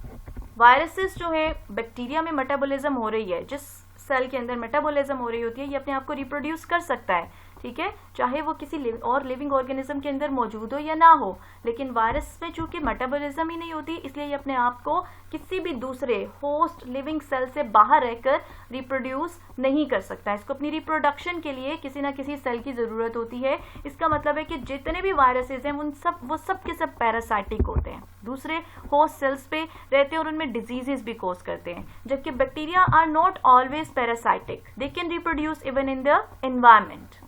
वायरसेस जो है बैक्टीरिया में मेटाबॉलिज्म हो रही है, जिस सेल के अंदर मेटाबॉलिज्म हो रही होती है, ये अपने आप को रिप्रोड्यूस कर सकता है। ठीक है, चाहे वो किसी लिविंग ऑर्गेनिज्म के अंदर मौजूद हो या ना हो, लेकिन वायरस में चूंकि मेटाबॉलिज्म ही नहीं होती, इसलिए ये अपने आप को किसी भी दूसरे होस्ट लिविंग सेल से बाहर रहकर रिप्रोड्यूस नहीं कर सकता। इसको अपनी रिप्रोडक्शन के लिए किसी ना किसी सेल की जरूरत होती है। इसका मतलब है कि जितने भी वायरसेस हैं वो सब के सब पैरासाइटिक होते हैं, दूसरे होस्ट सेल्स पे रहते हैं और उनमें डिजीजेस भी कोज करते हैं, जबकि bacteria are not always parasitic, they can reproduce even in the environment.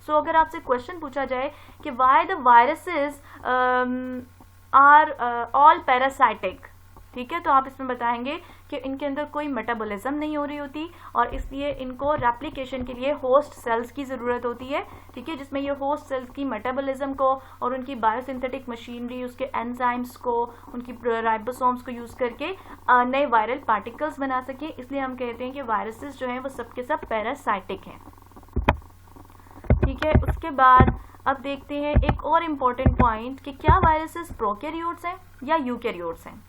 So अगर आपसे क्वेश्चन पूछा जाए कि why the viruses are all parasitic, ठीक है। तो आप इसमें बताएंगे कि इनके अंदर कोई मेटाबॉलिज्म नहीं हो रही होती और इसलिए इनको रेप्लिकेशन के लिए होस्ट सेल्स की ज़रूरत होती है, ठीक है, जिसमें ये होस्ट सेल्स की मेटाबॉलिज्म को और उनकी बायोसिंथेटिक मशीनरी, उसके एंजाइम्स को, उनकी राइबोसोम्स को यूज़ करके नए वायरल पार्टिकल्स बना सकें। इसलिए हम कहते हैं कि वायरसेस जो हैं वो सबके सब पैरासाइटिक हैं, ठीक है। उसके बाद अब देखते हैं एक और इम्पॉर्टेंट पॉइंट कि क्या वायरसेस प्रोकैरियोट्स हैं या यूकैरियोट्स हैं।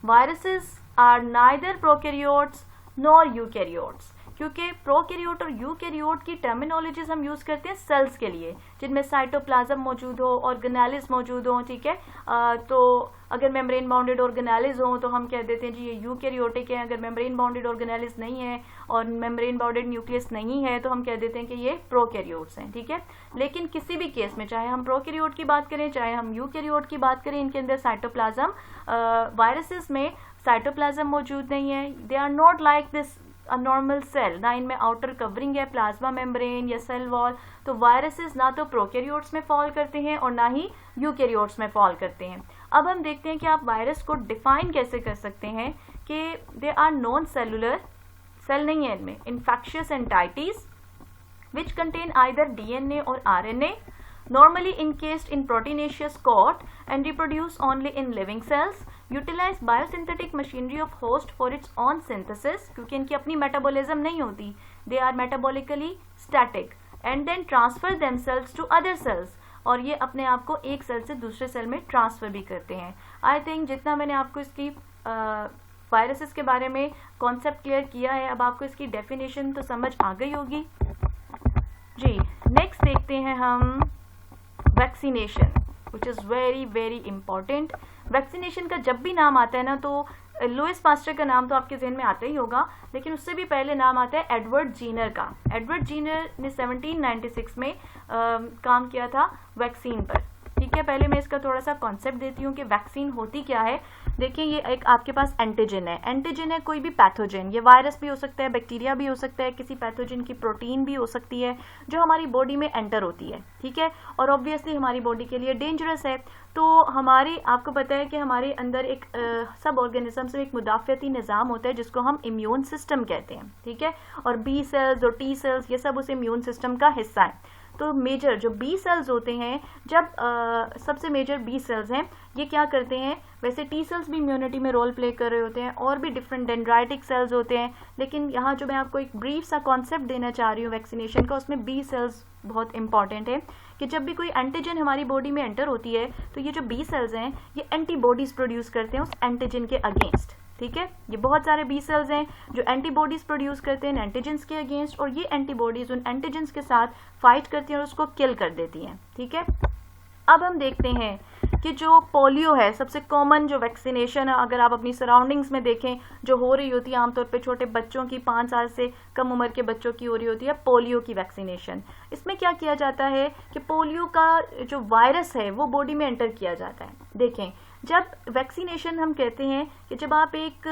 Viruses are neither prokaryotes nor eukaryotes, क्योंकि प्रोकैरियोट और यूकैरियोट की टर्मिनोलॉजीज हम यूज़ करते हैं सेल्स के लिए, जिनमें साइटोप्लाज्म मौजूद हो, ऑर्गेनेलिज मौजूद हो, ठीक है। तो अगर मेम्ब्रेन बाउंडेड ऑर्गेनेलिज हो तो हम कह देते हैं जी ये यूकैरियोटिक है। अगर मेम्ब्रेन बाउंडेड ऑर्गेनेलिज नहीं है और मेम्ब्रेन बाउंडेड न्यूक्लियस नहीं है तो हम कह देते हैं कि ये प्रोकैरियोट्स हैं, ठीक है। लेकिन किसी भी केस में, चाहे हम प्रोकैरियोट की बात करें चाहे हम यूकैरियोट की बात करें, इनके अंदर साइटोप्लाज्म, वायरसेस में साइटोप्लाज्म मौजूद नहीं है। They are not like this a normal cell, ना इनमें आउटर कवरिंग है प्लाज्मा मेम्ब्रेन या सेल वॉल। तो वायरसेस ना तो प्रोकैरियोट्स में फॉल करते हैं और ना ही यूकैरियोट्स में फॉल करते हैं। अब हम देखते हैं कि आप वायरस को डिफाइन कैसे कर सकते हैं कि they are non cellular, cell नहीं है इनमें, infectious entities which contain either DNA or RNA, normally encased in proteinaceous coat and reproduce only in living cells, utilize biosynthetic machinery of host for its own synthesis, क्योंकि इनकी अपनी metabolism नहीं होती, they are metabolically static and then transfer themselves to other cells, और ये अपने आप को एक सेल से दूसरे सेल में ट्रांसफर भी करते हैं। आई थिंक जितना मैंने आपको इसकी वायरसेस के बारे में कॉन्सेप्ट क्लियर किया है, अब आपको इसकी डेफिनेशन तो समझ आ गई होगी जी। नेक्स्ट देखते हैं हम vaccination, which is very very important. Vaccination का जब भी नाम आता है ना तो लुइस पास्टर का नाम तो आपके जहन में आता ही होगा, लेकिन उससे भी पहले नाम आता है एडवर्ड जीनर का। एडवर्ड जीनर ने 1796 में काम किया था वैक्सीन पर, ठीक है। पहले मैं इसका थोड़ा सा कॉन्सेप्ट देती हूँ कि वैक्सीन होती क्या है। देखिए ये एक आपके पास एंटीजन है, एंटीजन है कोई भी पैथोजन, ये वायरस भी हो सकता है, बैक्टीरिया भी हो सकता है, किसी पैथोजन की प्रोटीन भी हो सकती है जो हमारी बॉडी में एंटर होती है, ठीक है, और ऑब्वियसली हमारी बॉडी के लिए डेंजरस है। तो हमारी, आपको पता है कि हमारे अंदर एक सब ऑर्गेनिज्म से एक मुदाफ़ती निज़ाम होता है जिसको हम इम्यून सिस्टम कहते हैं, ठीक है, और बी सेल्स और टी सेल्स ये सब उस इम्यून सिस्टम का हिस्सा है। तो मेजर जो बी सेल्स होते हैं, जब सबसे मेजर बी सेल्स हैं, ये क्या करते हैं, वैसे टी सेल्स भी इम्यूनिटी में रोल प्ले कर रहे होते हैं और भी डिफरेंट डेंड्राइटिक सेल्स होते हैं, लेकिन यहाँ जो मैं आपको एक ब्रीफ सा कॉन्सेप्ट देना चाह रही हूँ वैक्सीनेशन का, उसमें बी सेल्स बहुत इंपॉर्टेंट है कि जब भी कोई एंटीजन हमारी बॉडी में एंटर होती है तो ये जो बी सेल्स हैं ये एंटीबॉडीज प्रोड्यूस करते हैं उस एंटीजन के अगेंस्ट, ठीक है। ये बहुत सारे बी सेल्स हैं जो एंटीबॉडीज प्रोड्यूस करते हैं एंटीजेंस के अगेंस्ट, और ये एंटीबॉडीज उन एंटीजेंस के साथ फाइट करती हैं और उसको किल कर देती हैं, ठीक है। अब हम देखते हैं कि जो पोलियो है, सबसे कॉमन जो वैक्सीनेशन है, अगर आप अपनी सराउंडिंग्स में देखें जो हो रही होती है आमतौर पे छोटे बच्चों की, 5 साल से कम उम्र के बच्चों की हो रही होती है पोलियो की वैक्सीनेशन। इसमें क्या किया जाता है कि पोलियो का जो वायरस है वो बॉडी में एंटर किया जाता है। देखें, जब वैक्सीनेशन हम कहते हैं कि जब आप एक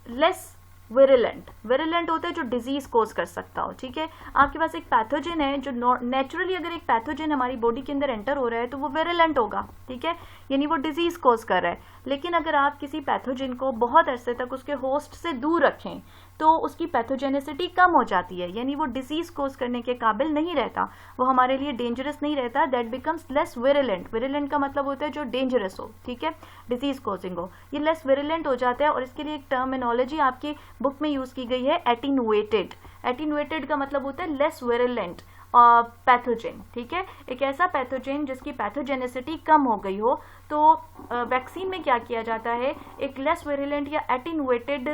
लेस विरुलेंट होता है जो डिजीज कोज कर सकता हो, ठीक है। आपके पास एक पैथोजन है जो नेचुरली, अगर एक पैथोजन हमारी बॉडी के अंदर एंटर हो रहा है तो वो विरुलेंट होगा, ठीक है, यानी वो डिजीज कोज कर रहा है। लेकिन अगर आप किसी पैथोजन को बहुत अरसे तक उसके होस्ट से दूर रखें तो उसकी पैथोजेनिसिटी कम हो जाती है, यानी वो डिजीज कोज करने के काबिल नहीं रहता, वो हमारे लिए डेंजरस नहीं रहता, that becomes less virulent. Virulent का मतलब होता है जो डेंजरस हो, ठीक है, डिजीज कोजिंग हो, ये लेस विरुलेंट हो जाता है। और इसके लिए एक टर्मिनोलॉजी आपकी बुक में यूज की गई है एटीनुएटेड। एटीनुएटेड का मतलब होता है लेस विरुलेंट पैथोजन, ठीक है, एक ऐसा पैथोजन जिसकी पैथोजेनिसिटी कम हो गई हो। तो वैक्सीन में क्या किया जाता है, एक लेस विरुलेंट या एटीनुएटेड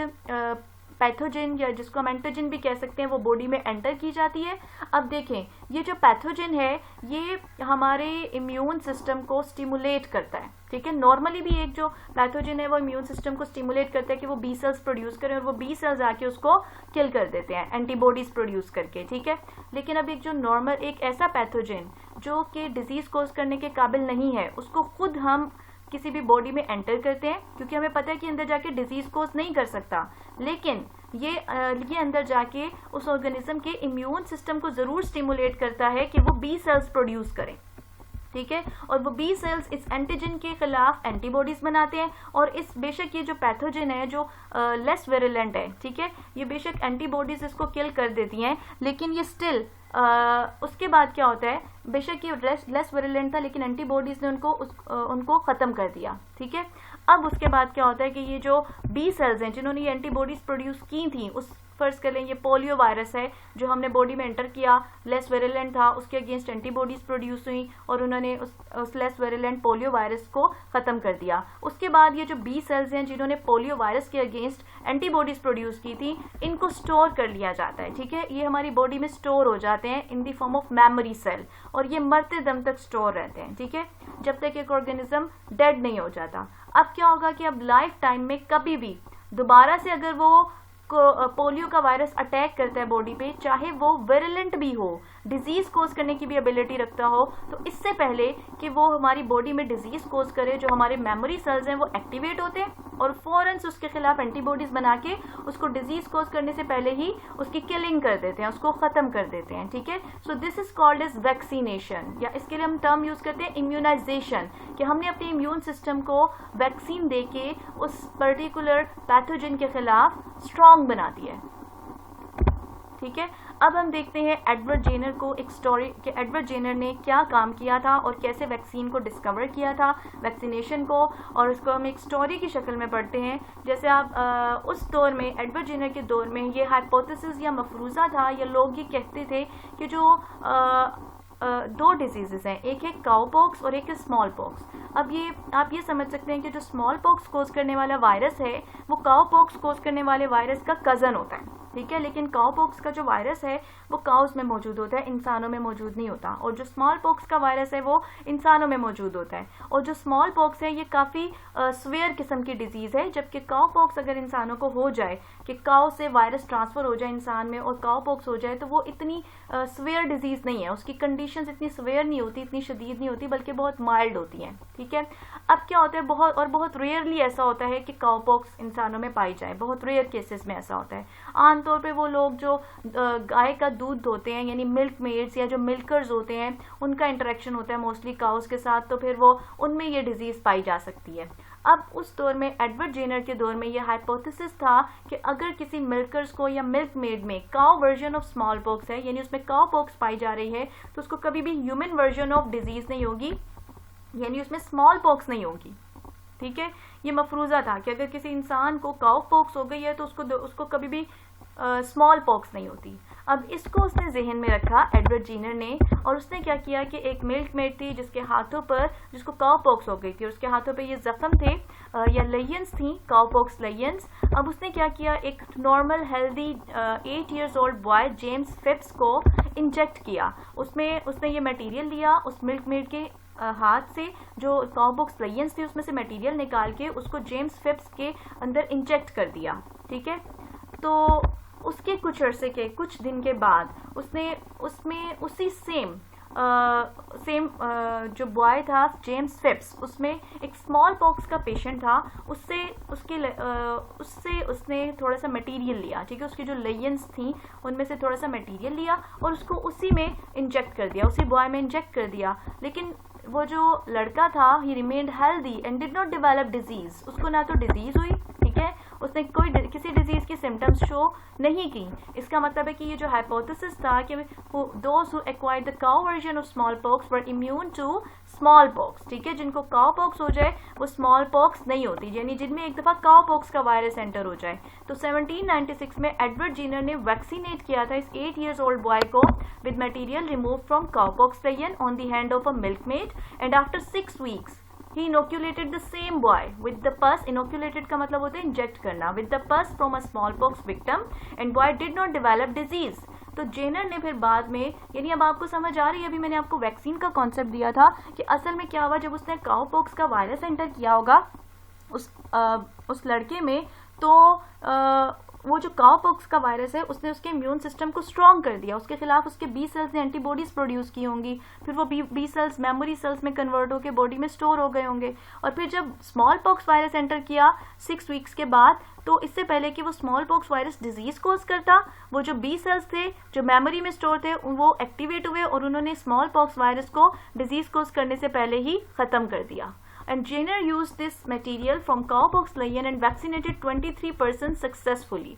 पैथोजन, या जिसको हम एंटीजन भी कह सकते हैं, वो बॉडी में एंटर की जाती है। अब देखें, ये जो पैथोजन है ये हमारे इम्यून सिस्टम को स्टिमुलेट करता है, ठीक है। नॉर्मली भी एक जो पैथोजन है वो इम्यून सिस्टम को स्टिमुलेट करता है कि वो बी सेल्स प्रोड्यूस करें, और वो बी सेल्स आके उसको किल कर देते हैं एंटीबॉडीज प्रोड्यूस करके, ठीक है। लेकिन अब एक जो नॉर्मल, एक ऐसा पैथोजन जो कि डिजीज कोज करने के काबिल नहीं है, उसको खुद हम किसी भी बॉडी में एंटर करते हैं, क्योंकि हमें पता है कि अंदर जाके डिजीज कोज नहीं कर सकता, लेकिन ये अंदर जाके उस ऑर्गेनिज्म के इम्यून सिस्टम को जरूर स्टिमुलेट करता है कि वो बी सेल्स प्रोड्यूस करें, ठीक है। और वो बी सेल्स इस एंटीजन के खिलाफ एंटीबॉडीज बनाते हैं, और इस बेशक ये जो पैथोजन है जो लेस वेरिलेंट है, ठीक है, ये बेशक एंटीबॉडीज इसको किल कर देती हैं, लेकिन ये स्टिल उसके बाद क्या होता है, बेशक ये लेस वेरिलेंट था लेकिन एंटीबॉडीज ने उनको ख़त्म कर दिया, ठीक है। अब उसके बाद क्या होता है कि ये जो बी सेल्स हैं जिन्होंने ये एंटीबॉडीज प्रोड्यूस की थी, उस फर्ज कर लें ये पोलियो वायरस है जो हमने बॉडी में एंटर किया, लेस वेरिलेंट था, उसके अगेंस्ट एंटीबॉडीज प्रोड्यूस हुई और उन्होंने उस लेस वेरिलेंट पोलियो वायरस को ख़त्म कर दिया। उसके बाद ये जो बी सेल्स हैं जिन्होंने पोलियो वायरस के अगेंस्ट एंटीबॉडीज प्रोड्यूस की थी, इनको स्टोर कर लिया जाता है, ठीक है। ये हमारी बॉडी में स्टोर हो जाते हैं in the form of memory cell, और ये मरते दम तक स्टोर रहते हैं, ठीक है, जब तक एक ऑर्गेनिज्म डेड नहीं हो जाता। अब क्या होगा कि अब लाइफ टाइम में कभी भी दोबारा से अगर वो पोलियो का वायरस अटैक करता है बॉडी पे, चाहे वो वेरिलेंट भी हो, डिजीज कोज करने की भी एबिलिटी रखता हो, तो इससे पहले कि वो हमारी बॉडी में डिजीज कोज करे, जो हमारे मेमोरी सेल्स हैं वो एक्टिवेट होते हैं और फौरन से उसके खिलाफ एंटीबॉडीज बना के उसको डिजीज कोज करने से पहले ही उसकी किलिंग कर देते हैं, उसको खत्म कर देते हैं, ठीक है। So this is called as vaccination, या इसके लिए हम टर्म यूज करते हैं इम्यूनाइजेशन, कि हमने अपने इम्यून सिस्टम को वैक्सीन दे के उस पर्टिकुलर पैथोजन के खिलाफ स्ट्रॉन्ग बना दिया है, ठीक है। अब हम देखते हैं एडवर्ड जेनर को, एक स्टोरी कि एडवर्ड जेनर ने क्या काम किया था और कैसे वैक्सीन को डिस्कवर किया था, वैक्सीनेशन को, और उसको हम एक स्टोरी की शक्ल में पढ़ते हैं। जैसे आप उस दौर में, एडवर्ड जेनर के दौर में, ये हाइपोथेसिस या मफरूज़ा था, या लोग ये कहते थे कि जो दो डिजीजेस हैं, एक है काउ पॉक्स और एक है स्मॉल पॉक्स। अब ये आप ये समझ सकते हैं कि जो स्मॉल पॉक्स कोज करने वाला वायरस है वो काउ पॉक्स कोज करने वाले वायरस का कज़न होता है, ठीक है, लेकिन काउ पॉक्स का जो वायरस है वो काउस में मौजूद होता है, इंसानों में मौजूद नहीं होता, और जो स्मॉल पॉक्स का वायरस है वो इंसानों में मौजूद होता है। और जो स्मॉल पॉक्स है ये काफ़ी स्वेयर किस्म की डिजीज़ है, जबकि काउ पॉक्स अगर इंसानों को हो जाए, कि काउ से वायरस ट्रांसफ़र हो जाए इंसान में और काउ पॉक्स हो जाए, तो वो इतनी स्वेयर डिजीज़ नहीं है, उसकी कंडीशंस इतनी स्वेयर नहीं होती, इतनी शदीद नहीं होती, बल्कि बहुत माइल्ड होती हैं, ठीक है। अब क्या होता है, बहुत रेयरली ऐसा होता है कि काउ पॉक्स इंसानों में पाई जाए, बहुत रेयर केसेस में ऐसा होता है। आमतौर पे वो लोग जो गाय का दूध धोते हैं, यानी मिल्क मेड्स या जो मिल्कर्स होते हैं, उनका इंटरेक्शन होता है मोस्टली काउस के साथ, तो फिर वो उनमें ये डिजीज़ पाई जा सकती है। अब उस दौर में, एडवर्ड जेनर के दौर में, ये हाइपोथेसिस था कि अगर किसी मिल्कर्स को या मिल्क मेड में cow version of small pox है, यानी उसमें काउ पॉक्स पाई जा रही है, तो उसको कभी भी ह्यूमन वर्जन ऑफ डिजीज़ नहीं होगी, यानी उसमें स्मॉल पॉक्स नहीं होगी, ठीक है। ये मफरूज़ा था कि अगर किसी इंसान को काउ पॉक्स हो गई है तो उसको कभी भी स्मॉल पॉक्स नहीं होती। अब इसको उसने जहन में रखा एडवर्ड जेनर ने, और उसने क्या किया कि एक मिल्क मेड थी जिसके हाथों पर, जिसको काउ पॉक्स हो गई थी, और उसके हाथों पे ये जख्म थे, या लेयंस थी, काउ पॉक्स लेयंस। अब उसने क्या किया, एक normal healthy 8 years old boy James Phipps को इंजेक्ट किया। उसने ये मटेरियल लिया, उस मिल्क मेड के हाथ से जो काउ पॉक्स लेयंस थी उसमें से मटेरियल निकाल के उसको जेम्स फिप्स के अंदर इंजेक्ट कर दिया, ठीक है। तो उसके कुछ दिन के बाद उसमें उसी सेम जो बॉय था जेम्स फिप्स, उसमें एक स्मॉल पॉक्स का पेशेंट था, उससे उसने थोड़ा सा मटेरियल लिया, ठीक है, उसकी जो लेयंस थी उनमें से थोड़ा सा मटेरियल लिया और उसको उसी में इंजेक्ट कर दिया, उसी बॉय में इंजेक्ट कर दिया। लेकिन वो जो लड़का था, ही remained healthy and did not develop disease, उसको ना तो डिजीज हुई, ठीक है, उसने किसी डिजीज की सिम्टम्स शो नहीं की। इसका मतलब है कि ये जो हाइपोथेसिस था कि those who acquired the cow version of small pox were immune to small pox, ठीक है, जिनको काउ पॉक्स हो जाए वो स्मॉल पॉक्स नहीं होती, यानी जिनमें एक दफ़ा काउ पॉक्स का वायरस एंटर हो जाए। तो 1796 में एडवर्ड जेनर ने वैक्सीनेट किया था इस 8 years old बॉय को with material remove from cow pox Leyen on the hand of a milkmaid, and after 6 weeks he inoculated the same boy with the pus, inoculated का मतलब होता है inject करना, with the pus from a smallpox victim, and boy did not develop disease। तो Jenner ने फिर बाद में, यानी अब आपको समझ आ रही है, अभी मैंने आपको वैक्सीन का कॉन्सेप्ट दिया था कि असल में क्या हुआ, जब उसने काउ पॉक्स का वायरस एंटर किया होगा उस लड़के में, तो वो जो काउपॉक्स का वायरस है उसने उसके इम्यून सिस्टम को स्ट्रॉन्ग कर दिया, उसके खिलाफ उसके बी सेल्स ने एंटीबॉडीज प्रोड्यूस की होंगी, फिर वो बी सेल्स मेमोरी सेल्स में कन्वर्ट होकर बॉडी में स्टोर हो गए होंगे, और फिर जब स्मॉल पॉक्स वायरस एंटर किया 6 वीक्स के बाद, तो इससे पहले कि वो small pox virus disease cause करता, वो जो बी सेल्स थे जो मेमोरी में स्टोर थे वो एक्टिवेट हुए और उन्होंने स्मॉल पॉक्स वायरस को डिजीज कोज करने से पहले ही खत्म कर दिया। And Jenner used this material from cowpox lion and vaccinated 23 persons successfully.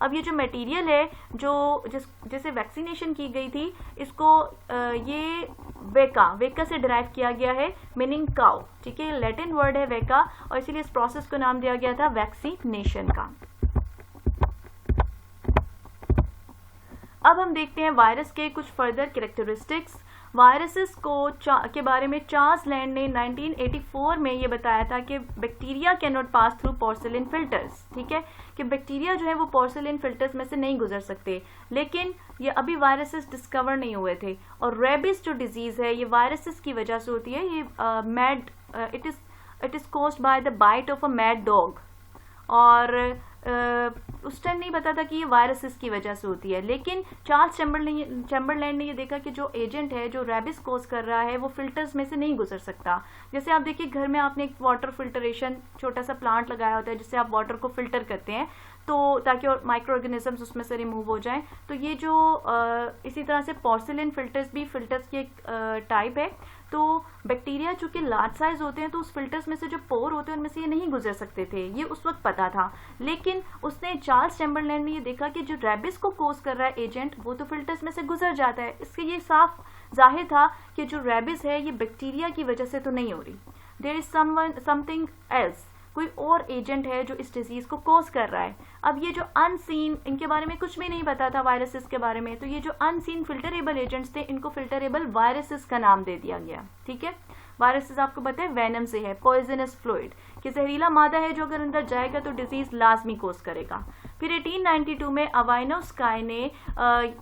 अब ये जो मटेरियल है जो जैसे वैक्सीनेशन की गई थी, इसको ये वेका से डिराइव किया गया है, मीनिंग काउ, ठीक है, लैटिन वर्ड है वेका, और इसीलिए इस प्रोसेस को नाम दिया गया था वैक्सीनेशन का। अब हम देखते हैं वायरस के कुछ फर्दर कैरेक्टरिस्टिक्स। वायरसेस के बारे में चार्ल्स लैंड ने 1984 में ये बताया था कि bacteria can not pass through porcelain filters, ठीक है, कि बैक्टीरिया जो है वो पोर्सिलिन फिल्टर्स में से नहीं गुजर सकते, लेकिन ये अभी वायरसेस डिस्कवर नहीं हुए थे। और रेबिस जो डिजीज है ये वायरसेस की वजह से होती है, ये it is caused by the bite of a mad dog, और उस टाइम नहीं पता था कि ये वायरसेस की वजह से होती है, लेकिन चार्ल्स चैम्बरलैंड ने ये देखा कि जो एजेंट है जो रेबिस कोज कर रहा है वो फिल्टर्स में से नहीं गुजर सकता। जैसे आप देखिए घर में आपने एक वाटर फिल्टरेशन छोटा सा प्लांट लगाया होता है जिससे आप वाटर को फिल्टर करते हैं, तो ताकि माइक्रो ऑर्गेनिजम्स उसमें से रिमूव हो जाएं। तो ये जो इसी तरह से पोर्सिलिन फिल्टर्स भी फिल्टर्स की एक टाइप है। तो बैक्टीरिया चूंकि लार्ज साइज होते हैं तो उस फिल्टर्स में से जो पोर होते हैं उनमें से ये नहीं गुजर सकते थे, ये उस वक्त पता था। लेकिन उसने चार्ल्स चैम्बरलैंड ने ये देखा कि जो रेबिस को कोज कर रहा है एजेंट वो तो फिल्टर्स में से गुजर जाता है, इससे ये साफ जाहिर था कि जो रेबिस है ये बैक्टीरिया की वजह से तो नहीं हो रही, देयर इज समथिंग एल्स, कोई और एजेंट है जो इस डिजीज को कोज कर रहा है। अब ये जो अनसीन, इनके बारे में कुछ भी नहीं पता था वायरसेस के बारे में, तो ये जो अनसीन फिल्टरेबल एजेंट्स थे इनको फिल्टरेबल वायरसेस का नाम दे दिया गया, ठीक है। वायरसेस आपको पता है वेनम से है, पॉइजनस फ्लूइड, कि जहरीला मादा है जो अगर अंदर जाएगा तो डिजीज लाजमी कोज करेगा। फिर 1892 में अवाइनोस्काई ने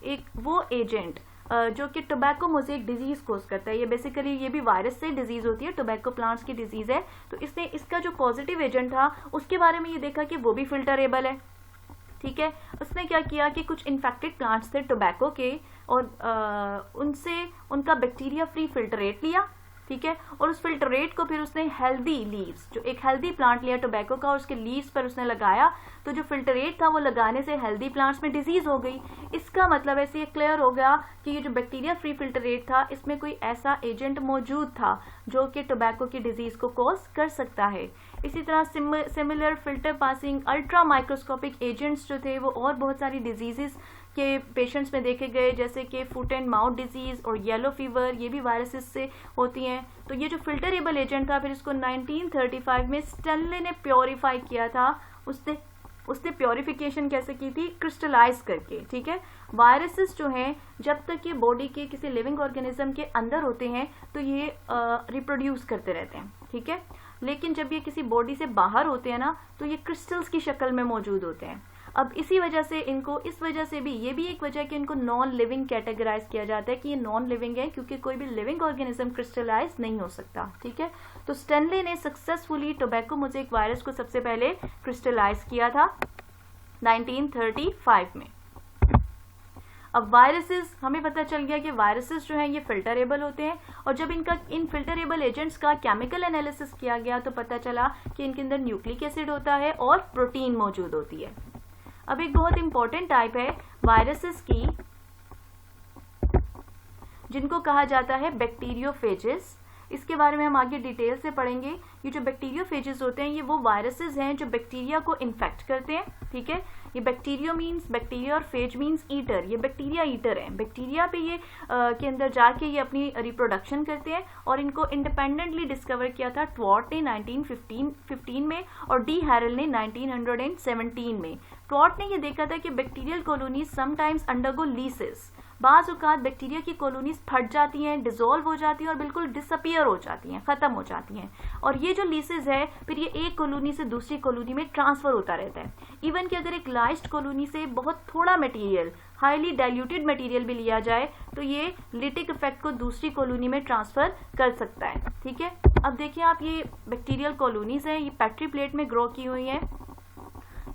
एक वो एजेंट जो कि टोबैको मोज़ेक डिजीज कोज करता है, ये बेसिकली ये भी वायरस से डिजीज होती है, टोबैको प्लांट्स की डिजीज है, तो इसने इसका जो पॉजिटिव एजेंट था उसके बारे में ये देखा कि वो भी फिल्टरेबल है, ठीक है। उसने क्या किया कि कुछ इन्फेक्टेड प्लांट्स थे टोबैको के और उनसे उनका बैक्टीरिया फ्री फिल्टरेट लिया, ठीक है, और उस फिल्टरेट को फिर उसने हेल्दी लीव्स, जो एक हेल्दी प्लांट लिया टोबैको का और उसके लीव्स पर उसने लगाया, तो जो फिल्टरेट था वो लगाने से हेल्दी प्लांट्स में डिजीज हो गई। इसका मतलब ऐसे ये क्लियर हो गया कि ये जो बैक्टीरिया फ्री फिल्टरेट था इसमें कोई ऐसा एजेंट मौजूद था जो कि टोबैको की डिजीज को कॉज कर सकता है। इसी तरह similar filter passing ultra microscopic agents जो थे वो और बहुत सारी डिजीजेस के पेशेंट्स में देखे गए, जैसे कि फुट एंड माउथ डिजीज और येलो फीवर, ये भी वायरसेस से होती हैं। तो ये जो फिल्टरेबल एजेंट था फिर इसको 1935 में स्टेनले ने प्योरीफाई किया था। उसने प्योरिफिकेशन कैसे की थी? क्रिस्टलाइज करके, ठीक है। वायरसेस जो हैं जब तक ये बॉडी के किसी लिविंग ऑर्गेनिज्म के अंदर होते हैं तो ये रिप्रोड्यूस करते रहते हैं, ठीक है, लेकिन जब ये किसी बॉडी से बाहर होते हैं ना तो ये क्रिस्टल्स की शक्ल में मौजूद होते हैं। अब इसी वजह से इनको, इस वजह से भी, ये भी एक वजह है कि इनको नॉन लिविंग कैटेगराइज किया जाता है कि ये नॉन लिविंग है क्योंकि कोई भी लिविंग ऑर्गेनिज्म क्रिस्टलाइज नहीं हो सकता, ठीक है। तो स्टेनले ने सक्सेसफुली टोबैको मोज़ेक वायरस को सबसे पहले क्रिस्टलाइज किया था 1935 में। अब वायरसेस, हमें पता चल गया कि वायरसेस जो हैं ये फिल्टरेबल होते हैं, और जब इन फिल्टरेबल एजेंट्स का केमिकल एनालिसिस किया गया तो पता चला कि इनके अंदर न्यूक्लिक एसिड होता है और प्रोटीन मौजूद होती है। अब एक बहुत इंपॉर्टेंट टाइप है वायरसेस की जिनको कहा जाता है बैक्टीरियोफेजेस। इसके बारे में हम आगे डिटेल से पढ़ेंगे। ये जो बैक्टीरियोफेजेस होते हैं ये वो वायरसेस हैं जो बैक्टीरिया को इन्फेक्ट करते हैं, ठीक है। ये बैक्टीरियो मीन्स बैक्टीरिया और फेज मीन्स ईटर, ये बैक्टीरिया ईटर है। बैक्टीरिया पे ये के अंदर जाके ये अपनी रिप्रोडक्शन करते हैं और इनको इंडिपेंडेंटली डिस्कवर किया था ट्वॉर्ट ने 1915 में और डी हैरल ने 1917 में। ट्वॉर्ट ने ये देखा था कि bacterial colonies sometimes undergo laissez, बाज़ औक़ात बैक्टीरिया की कॉलोनीज फट जाती हैं, डिसॉल्व हो जाती हैं और बिल्कुल डिसअपियर हो जाती हैं, ख़त्म हो जाती हैं। और ये जो लीसेस है फिर ये एक कॉलोनी से दूसरी कॉलोनी में ट्रांसफ़र होता रहता है। इवन कि अगर एक लाइज्ड कॉलोनी से बहुत थोड़ा मटेरियल, हाईली डाइल्यूटेड मटेरियल भी लिया जाए तो ये लिटिक इफेक्ट को दूसरी कॉलोनी में ट्रांसफ़र कर सकता है, ठीक है। अब देखिए आप, ये बैक्टीरियल कॉलोनीज हैं, ये पेट्री प्लेट में ग्रो की हुई हैं।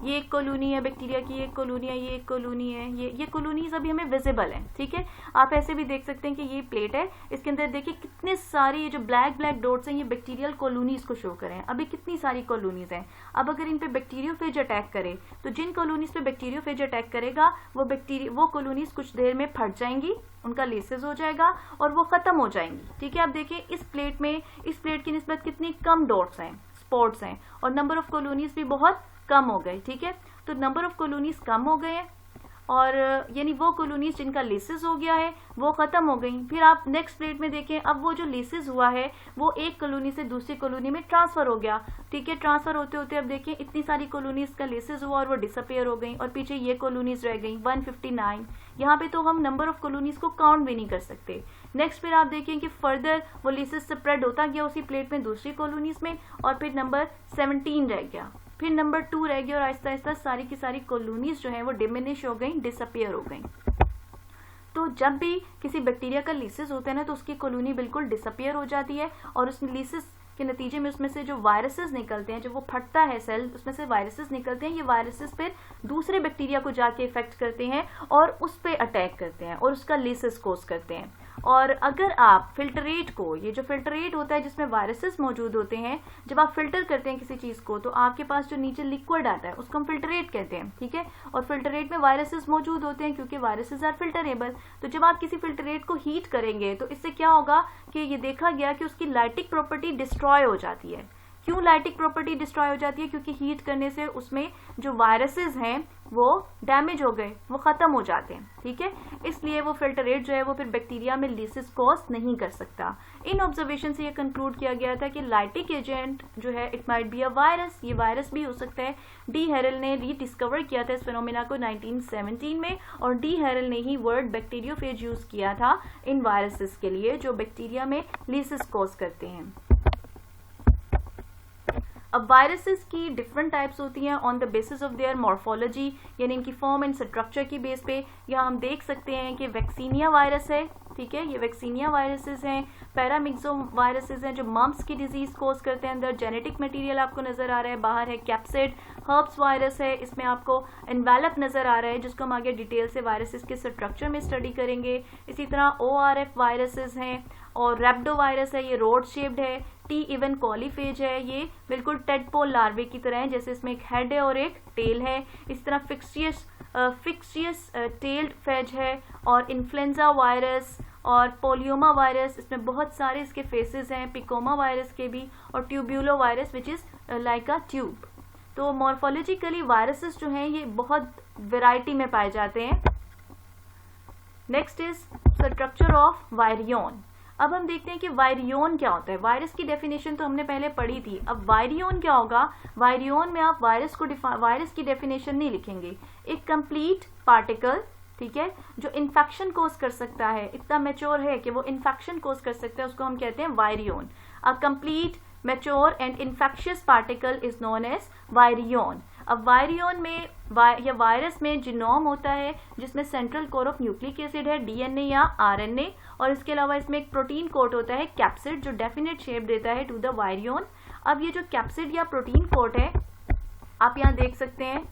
ये एक कॉलोनी है बैक्टीरिया की, ये एक कॉलोनी है, ये एक कॉलोनी है, ये कॉलोनीज अभी हमें विजिबल है, ठीक है। आप ऐसे भी देख सकते हैं कि ये प्लेट है, इसके अंदर देखिए कितने सारे ये जो ब्लैक ब्लैक डॉट्स हैं ये बैक्टीरियल कॉलोनीज को शो करें। अभी कितनी सारी कॉलोनीज हैं। अब अगर इन पे बैक्टीरियोफेज अटैक करे तो जिन कॉलोनीज पे बैक्टीरियोफेज अटैक करेगा वो कॉलोनीज कुछ देर में फट जाएंगी, उनका लेसेस हो जाएगा और वो खत्म हो जाएंगी, ठीक है। अब देखिए इस प्लेट की निस्बत कितनी कम डॉट्स हैं, स्पॉट्स हैं, और नंबर ऑफ कॉलोनीज भी बहुत कम हो गए, ठीक है। तो नंबर ऑफ कॉलोनीज कम हो गए हैं और यानी वो कॉलोनीज जिनका लेसेस हो गया है वो खत्म हो गई। फिर आप नेक्स्ट प्लेट में देखें, अब वो जो लेसेस हुआ है वो एक कॉलोनी से दूसरी कॉलोनी में ट्रांसफर हो गया, ठीक है। ट्रांसफर होते होते अब देखिए इतनी सारी कॉलोनीज का लेसेस हुआ और वो डिसअपियर हो गई और पीछे ये कॉलोनीज रह गई 159। यहाँ पे तो हम नंबर ऑफ कॉलोनीज को काउंट भी नहीं कर सकते। नेक्स्ट फिर आप देखें कि फर्दर वो लेसेस स्प्रेड होता गया उसी प्लेट में दूसरी कॉलोनीज में और फिर नंबर 17 रह गया, फिर नंबर 2 रह गया और आहिस्ता आहिस्ता सारी की सारी कॉलोनीज जो है वो डिमिनिश हो गई, डिसअपियर हो गई। तो जब भी किसी बैक्टीरिया का लीसेस होता है ना तो उसकी कॉलोनी बिल्कुल डिसअपियर हो जाती है और उस लीसेस के नतीजे में उसमें से जो वायरसेस निकलते हैं, जब वो फटता है सेल उसमें से वायरसेस निकलते हैं, ये वायरसेस फिर दूसरे बैक्टीरिया को जाके इफेक्ट करते हैं और उस पर अटैक करते हैं और उसका लीसेस कोज करते हैं। और अगर आप फिल्टरेट को, ये जो फिल्टरेट होता है जिसमें वायरसेस मौजूद होते हैं, जब आप फिल्टर करते हैं किसी चीज को तो आपके पास जो नीचे लिक्विड आता है उसको हम फिल्टरेट कहते हैं, ठीक है। और फिल्टरेट में वायरसेस मौजूद होते हैं क्योंकि वायरसेस आर फिल्टरेबल। तो जब आप किसी फिल्टरेट को हीट करेंगे तो इससे क्या होगा कि ये देखा गया कि उसकी लाइटिक प्रॉपर्टी डिस्ट्रॉय हो जाती है। क्यों लाइटिक प्रॉपर्टी डिस्ट्रॉय हो जाती है? क्योंकि हीट करने से उसमें जो वायरसेस हैं वो डैमेज हो गए, वो खत्म हो जाते हैं, ठीक है। इसलिए वो फिल्टरेट जो है वो फिर बैक्टीरिया में लीसेस कॉज नहीं कर सकता। इन ऑब्जर्वेशन से ये कंक्लूड किया गया था कि लाइटिक एजेंट जो है it might be a virus, ये वायरस भी हो सकता है। डी हेरल ने रीडिस्कवर किया था इस फिनोमेना को 1917 में और डी हेरल ने ही वर्ड बैक्टीरियोफेज यूज किया था इन वायरसेस के लिए जो बैक्टीरिया में लीसेस कॉज करते हैं। अब वायरसेस की डिफरेंट टाइप्स होती हैं on the basis of their morphology, यानी इनकी फॉर्म एंड स्ट्रक्चर की बेस पे। यहाँ हम देख सकते हैं कि वैक्सीनिया वायरस है, ठीक है, ये वैक्सीनिया वायरसेस हैं। पैरामिक्सो वायरसेस हैं जो मम्प्स की डिजीज कोज करते हैं। अंदर जेनेटिक मटेरियल आपको नजर आ रहा है, बाहर है कैप्सिड। हर्ब्स वायरस है, इसमें आपको एनवेलप नजर आ रहा है जिसको हम आगे डिटेल से वायरसेस के स्ट्रक्चर में स्टडी करेंगे। इसी तरह ORF वायरसेस हैं और रेप्डो वायरस है, ये रोड शेप्ड है। टी इवन कॉलीफेज है, ये बिल्कुल टेडपोल लार्वे की तरह है, जैसे इसमें एक हेड है और एक टेल है। इस तरह फिक्सियस टेल्ड फेज है और इन्फ्लुएंजा वायरस और पोलियोमा वायरस, इसमें बहुत सारे इसके फेसेस हैं, पिकोमा वायरस के भी, और tubulo virus which is like a tube. तो मॉर्फोलॉजिकली वायरसेस जो हैं ये बहुत वैरायटी में पाए जाते हैं। Next is structure of virion. अब हम देखते हैं कि वायरियन क्या होता है। वायरस की डेफिनेशन तो हमने पहले पढ़ी थी, अब वायरियन क्या होगा। वायरियन में आप वायरस की डेफिनेशन नहीं लिखेंगे। एक कंप्लीट पार्टिकल, ठीक है, जो इन्फेक्शन कोज कर सकता है, इतना मैच्योर है कि वो इन्फेक्शन कोज कर सकता है, उसको हम कहते हैं virion. A complete mature and infectious particle is known as virion. अब वायरियन में या वायरस में जीनोम होता है जिसमें central core of nucleic acid है, DNA या RNA, और इसके अलावा इसमें एक प्रोटीन कोट होता है कैप्सिड जो डेफिनेट शेप देता है टू द वायरियन। अब ये जो कैप्सिड या प्रोटीन कोट है आप यहाँ देख सकते हैं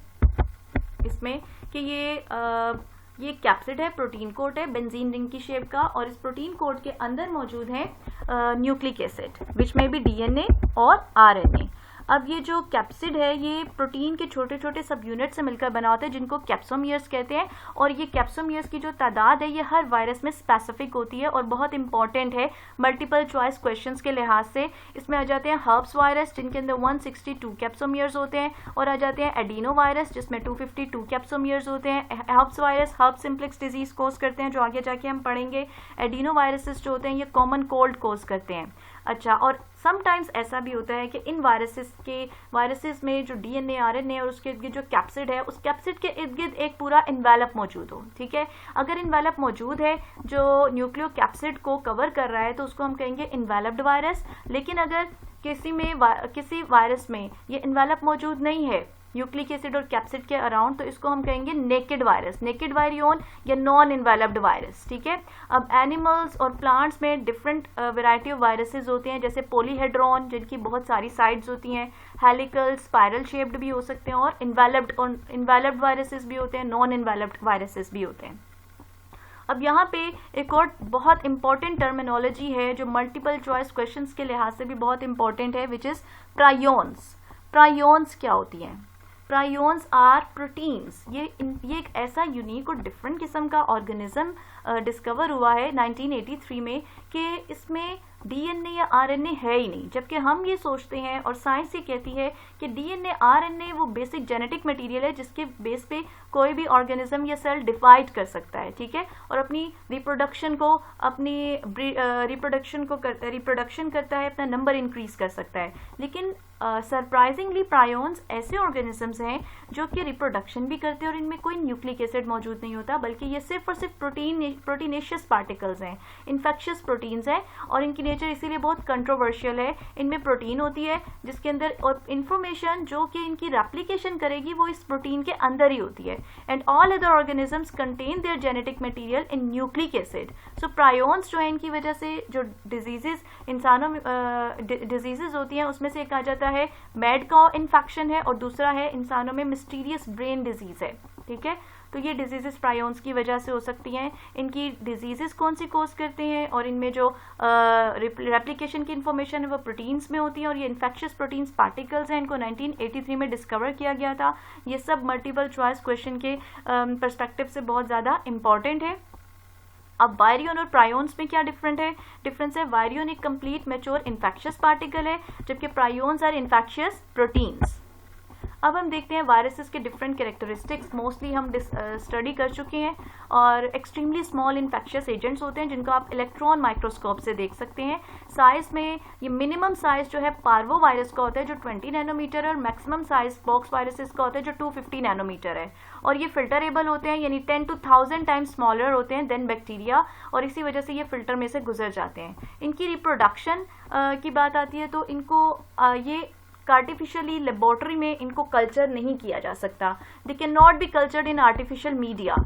इसमें कि ये कैप्सिड है, प्रोटीन कोट है बेंजीन रिंग की शेप का, और इस प्रोटीन कोट के अंदर मौजूद है न्यूक्लिक एसिड विच में भी DNA और RNA। अब ये जो कैप्सिड है ये प्रोटीन के छोटे छोटे सब यूनिट से मिलकर बना होता है जिनको कैप्सोमियर्स कहते हैं, और ये कैप्सोमियर्स की जो तादाद है ये हर वायरस में स्पेसिफिक होती है और बहुत इंपॉर्टेंट है मल्टीपल चॉइस क्वेश्चंस के लिहाज से। इसमें आ जाते हैं हर्ब्स वायरस जिनके अंदर 162 कैप्सोमियर्स होते हैं, और आ जाते हैं एडिनो वायरस जिसमें 252 कैप्सोमियर्स होते हैं। Herpes virus herpes simplex disease cause करते हैं जो आगे जाके हम पढ़ेंगे। एडिनो वायरसेस जो होते हैं ये कॉमन कोल्ड कोज करते हैं। अच्छा, और समटाइम्स ऐसा भी होता है कि इन वायरसेस में जो DNA RNA और उसके इर्द गिर्द जो कैप्सिड है उस कैप्सिड के इर्द गिर्द एक पूरा इन्वेलप मौजूद हो, ठीक है। अगर इन्वेलप मौजूद है जो न्यूक्लियो कैप्सिड को कवर कर रहा है तो उसको हम कहेंगे इन्वेलप्ड वायरस। लेकिन अगर किसी वायरस में ये इन्वेलप मौजूद नहीं है न्यूक्लिक एसिड और कैप्सिड के अराउंड, तो इसको हम कहेंगे नेकेड वायरस, नेकेड वायरियोन या नॉन इन्वेलप्ड वायरस, ठीक है। अब एनिमल्स और प्लांट्स में डिफरेंट वैरायटी ऑफ वायरसेस होते हैं, जैसे पॉलीहेड्रॉन जिनकी बहुत सारी साइड्स होती हैं, हेलिकल स्पाइरल शेप्ड भी हो सकते हैं, और इन्वेलप्ड वायरसेस भी होते हैं, नॉन इन्वेलप्ड वायरसेस भी होते हैं। अब यहाँ पे एक और बहुत इंपॉर्टेंट टर्मिनोलॉजी है जो मल्टीपल चॉइस क्वेश्चंस के लिहाज से भी बहुत इंपॉर्टेंट है, विच इज प्रायोन्स। प्रायोन्स क्या होती हैं? Prions are proteins. ये एक ऐसा यूनिक और डिफरेंट किस्म का ऑर्गेनिज्म डिस्कवर हुआ है 1983 में कि इसमें डीएनए या आरएनए है ही नहीं, जबकि हम ये सोचते हैं और साइंस ये कहती है कि डीएनए आरएनए वो बेसिक जेनेटिक मटेरियल है जिसके बेस पे कोई भी ऑर्गेनिज्म या सेल डिवाइड कर सकता है, ठीक है, और अपनी रिप्रोडक्शन करता है, अपना नंबर इंक्रीज कर सकता है। लेकिन सरप्राइजिंगली प्रायोन्स ऐसे ऑर्गेनिजम्स हैं जो कि रिप्रोडक्शन भी करते हैं और इनमें कोई न्यूक्लिक एसिड मौजूद नहीं होता, बल्कि ये सिर्फ और सिर्फ प्रोटीनेशियस पार्टिकल्स हैं, इन्फेक्शियस प्रोटीन्स हैं, और इनकी नेचर इसीलिए बहुत कंट्रोवर्शियल है। इनमें प्रोटीन होती है जिसके अंदर, और इंफॉर्मेशन जो कि इनकी रेप्लिकेशन करेगी वो इस प्रोटीन के अंदर ही होती है, and all other organisms contain there genetic material in nucleic acid. So prions जो है, इनकी वजह से जो डिजीजेस इंसानों में डिजीजेस होती हैं उसमें से एक आ जाता है मैड का इन्फेक्शन है, और दूसरा है इंसानों में मिस्टीरियस ब्रेन डिजीज है, ठीक है। तो ये डिजीजेस प्रायोन्स की वजह से हो सकती हैं। इनकी डिजीजेस कौन सी कॉज करते हैं, और इनमें जो रेप्लिकेशन की इंफॉर्मेशन है वो प्रोटीन्स में होती है, और ये इन्फेक्शियस प्रोटीन्स पार्टिकल्स हैं, इनको 1983 में डिस्कवर किया गया था। ये सब मल्टीपल चॉइस क्वेश्चन के पर्सपेक्टिव से बहुत ज़्यादा इंपॉर्टेंट है। अब वायरियोन और प्रायोन्स में क्या डिफरेंस है? वायरियोन एक कंप्लीट मैच्योर इन्फेक्शियस पार्टिकल है, जबकि प्रायोन्स आर इन्फेक्शियस प्रोटीन्स। अब हम देखते हैं वायरसेस के डिफरेंट कैरेक्टरिस्टिक्स, मोस्टली हम स्टडी कर चुके हैं, और एक्सट्रीमली स्मॉल इन्फेक्शियस एजेंट्स होते हैं जिनको आप इलेक्ट्रॉन माइक्रोस्कोप से देख सकते हैं। साइज में ये मिनिमम साइज जो है पार्वो वायरस का होता है जो 20 नैनोमीटर है, और मैक्सिमम साइज पॉक्स वायरसेस का होता है जो 250 नैनोमीटर है, और ये फिल्टरेबल होते हैं, यानी 10 to 1000 टाइम्स स्मॉलर होते हैं देन बैक्टीरिया, और इसी वजह से ये फिल्टर में से गुजर जाते हैं। इनकी रिप्रोडक्शन की बात आती है तो इनको ये आर्टिफिशियली लेबोरेटरी में इनको कल्चर नहीं किया जा सकता। They can not be cultured in artificial media.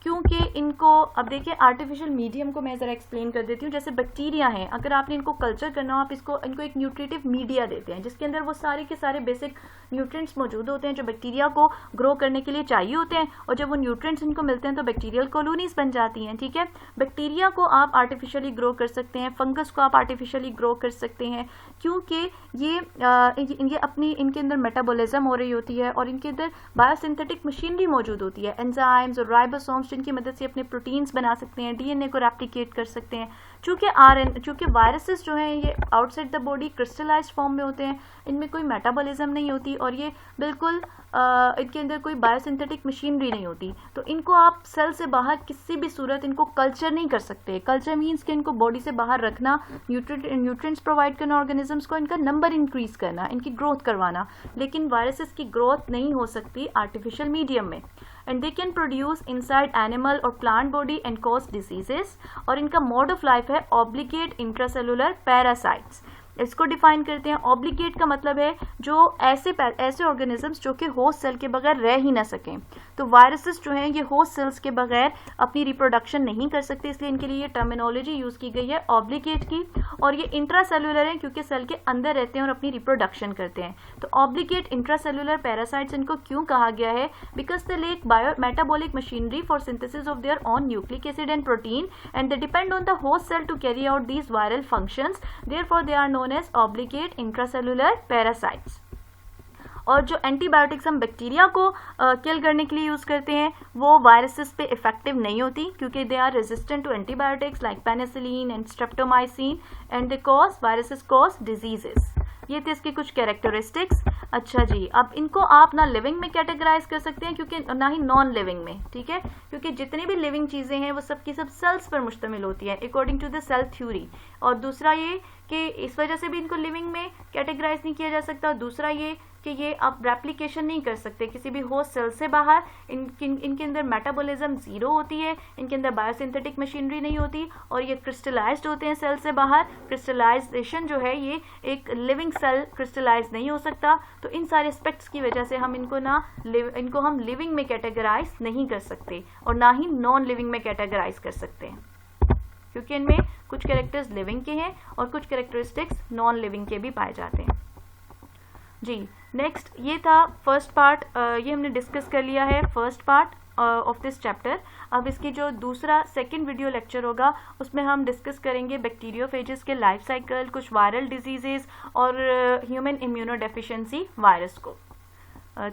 क्योंकि इनको, अब देखिए आर्टिफिशियल मीडियम को मैं ज़रा एक्सप्लेन कर देती हूँ। जैसे बैक्टीरिया हैं, अगर आपने इनको कल्चर करना हो, आप इनको एक न्यूट्रिटिव मीडिया देते हैं जिसके अंदर वो सारे के सारे बेसिक न्यूट्रिएंट्स मौजूद होते हैं जो बैक्टीरिया को ग्रो करने के लिए चाहिए होते हैं, और जब वो न्यूट्रिएंट्स इनको मिलते हैं तो बैक्टीरियल कॉलोनीज बन जाती हैं, ठीक है। बैक्टीरिया को आप आर्टिफिशियली ग्रो कर सकते हैं, फंगस को आप आर्टिफिशियली ग्रो कर सकते हैं, क्योंकि ये इनके अंदर मेटाबॉलिज्म हो रही होती है, और इनके अंदर बायोसिंथेटिक मशीनरी मौजूद होती है, एंजाइम्स और राइबोसोम्स, जिनकी मदद से अपने प्रोटीन्स बना सकते हैं, डीएनए को रेप्लिकेट कर सकते हैं। चूंकि वायरसेस जो हैं ये outside the body crystallised form में होते हैं, इनमें कोई मेटाबॉलिज्म नहीं होती, और ये बिल्कुल इनके अंदर कोई बायोसिंथेटिक मशीनरी नहीं होती, तो इनको आप सेल से बाहर किसी भी सूरत इनको कल्चर नहीं कर सकते। कल्चर मीन्स कि इनको बॉडी से बाहर रखना, न्यूट्रिएंट्स प्रोवाइड करना ऑर्गेनिजम्स को, इनका नंबर इंक्रीज करना, इनकी ग्रोथ करवाना, लेकिन वायरसेस की ग्रोथ नहीं हो सकती आर्टिफिशियल मीडियम में। And they can produce inside animal और plant body and cause diseases, और इनका मोड ऑफ लाइफ है ऑब्लिगेट इंट्रासेलुलर पैरासाइट्स। इसको डिफाइन करते हैं। ऑब्लिगेट का मतलब है जो ऐसे ऑर्गेनिजम्स जो कि होस्ट सेल के बगैर रह ही ना सकें। तो वायरसेस जो हैं ये होस्ट सेल्स के बगैर अपनी रिप्रोडक्शन नहीं कर सकते, इसलिए इनके लिए ये टर्मिनोलॉजी यूज की गई है ऑब्लिगेट की। और ये इंट्रासेलुलर है क्योंकि सेल के अंदर रहते हैं और अपनी रिप्रोडक्शन करते हैं। तो ऑब्लिगेट इंट्रासेलुलर पैरासाइट्स इनको क्यों कहा गया है? Because they lack metabolic machinery for synthesis of their own nucleic acid and protein and they depend on the host cell to carry out these viral functions, therefore they are known as obligate intracellular parasites। और जो antibiotics हम bacteria को किल करने के लिए use करते हैं वो वायरसेस पे इफेक्टिव नहीं होती, क्योंकि they are resistant to antibiotics like penicillin and streptomycin and they cause viruses cause diseases. ये थे इसके कुछ कैरेक्टरिस्टिक्स। अच्छा जी, अब इनको आप ना लिविंग में कैटेगराइज कर सकते हैं क्योंकि ना ही नॉन लिविंग में, ठीक है, क्योंकि जितनी भी लिविंग चीजें हैं वो सब की सब सेल्स पर मुश्तमिल होती है according to the cell theory. और दूसरा ये कि इस वजह से भी इनको लिविंग में कैटेगराइज नहीं किया जा सकता। दूसरा ये कि ये आप रेप्लिकेशन नहीं कर सकते किसी भी होस्ट सेल से बाहर, इनके अंदर मेटाबॉलिज्म जीरो होती है, इनके अंदर बायोसिंथेटिक मशीनरी नहीं होती, और ये क्रिस्टलाइज्ड होते हैं सेल से बाहर। क्रिस्टलाइजेशन जो है ये एक लिविंग सेल क्रिस्टलाइज नहीं हो सकता। तो इन सारे एस्पेक्ट्स की वजह से हम इनको हम लिविंग में कैटेगराइज नहीं कर सकते और ना ही नॉन लिविंग में कैटेगराइज कर सकते हैं, क्योंकि इनमें कुछ कैरेक्टर्स लिविंग के हैं और कुछ कैरेक्टरिस्टिक्स नॉन लिविंग के भी पाए जाते हैं। जी नेक्स्ट, ये था फर्स्ट पार्ट, ये हमने डिस्कस कर लिया है first part of this chapter. अब इसकी जो दूसरा सेकंड वीडियो लेक्चर होगा उसमें हम डिस्कस करेंगे बैक्टीरियोफेजेस के लाइफ साइकिल, कुछ वायरल डिजीजेस और ह्यूमन इम्यूनो डेफिशिएंसी वायरस को।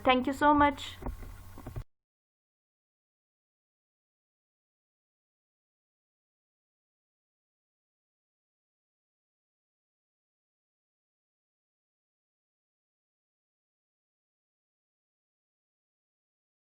Thank you so much.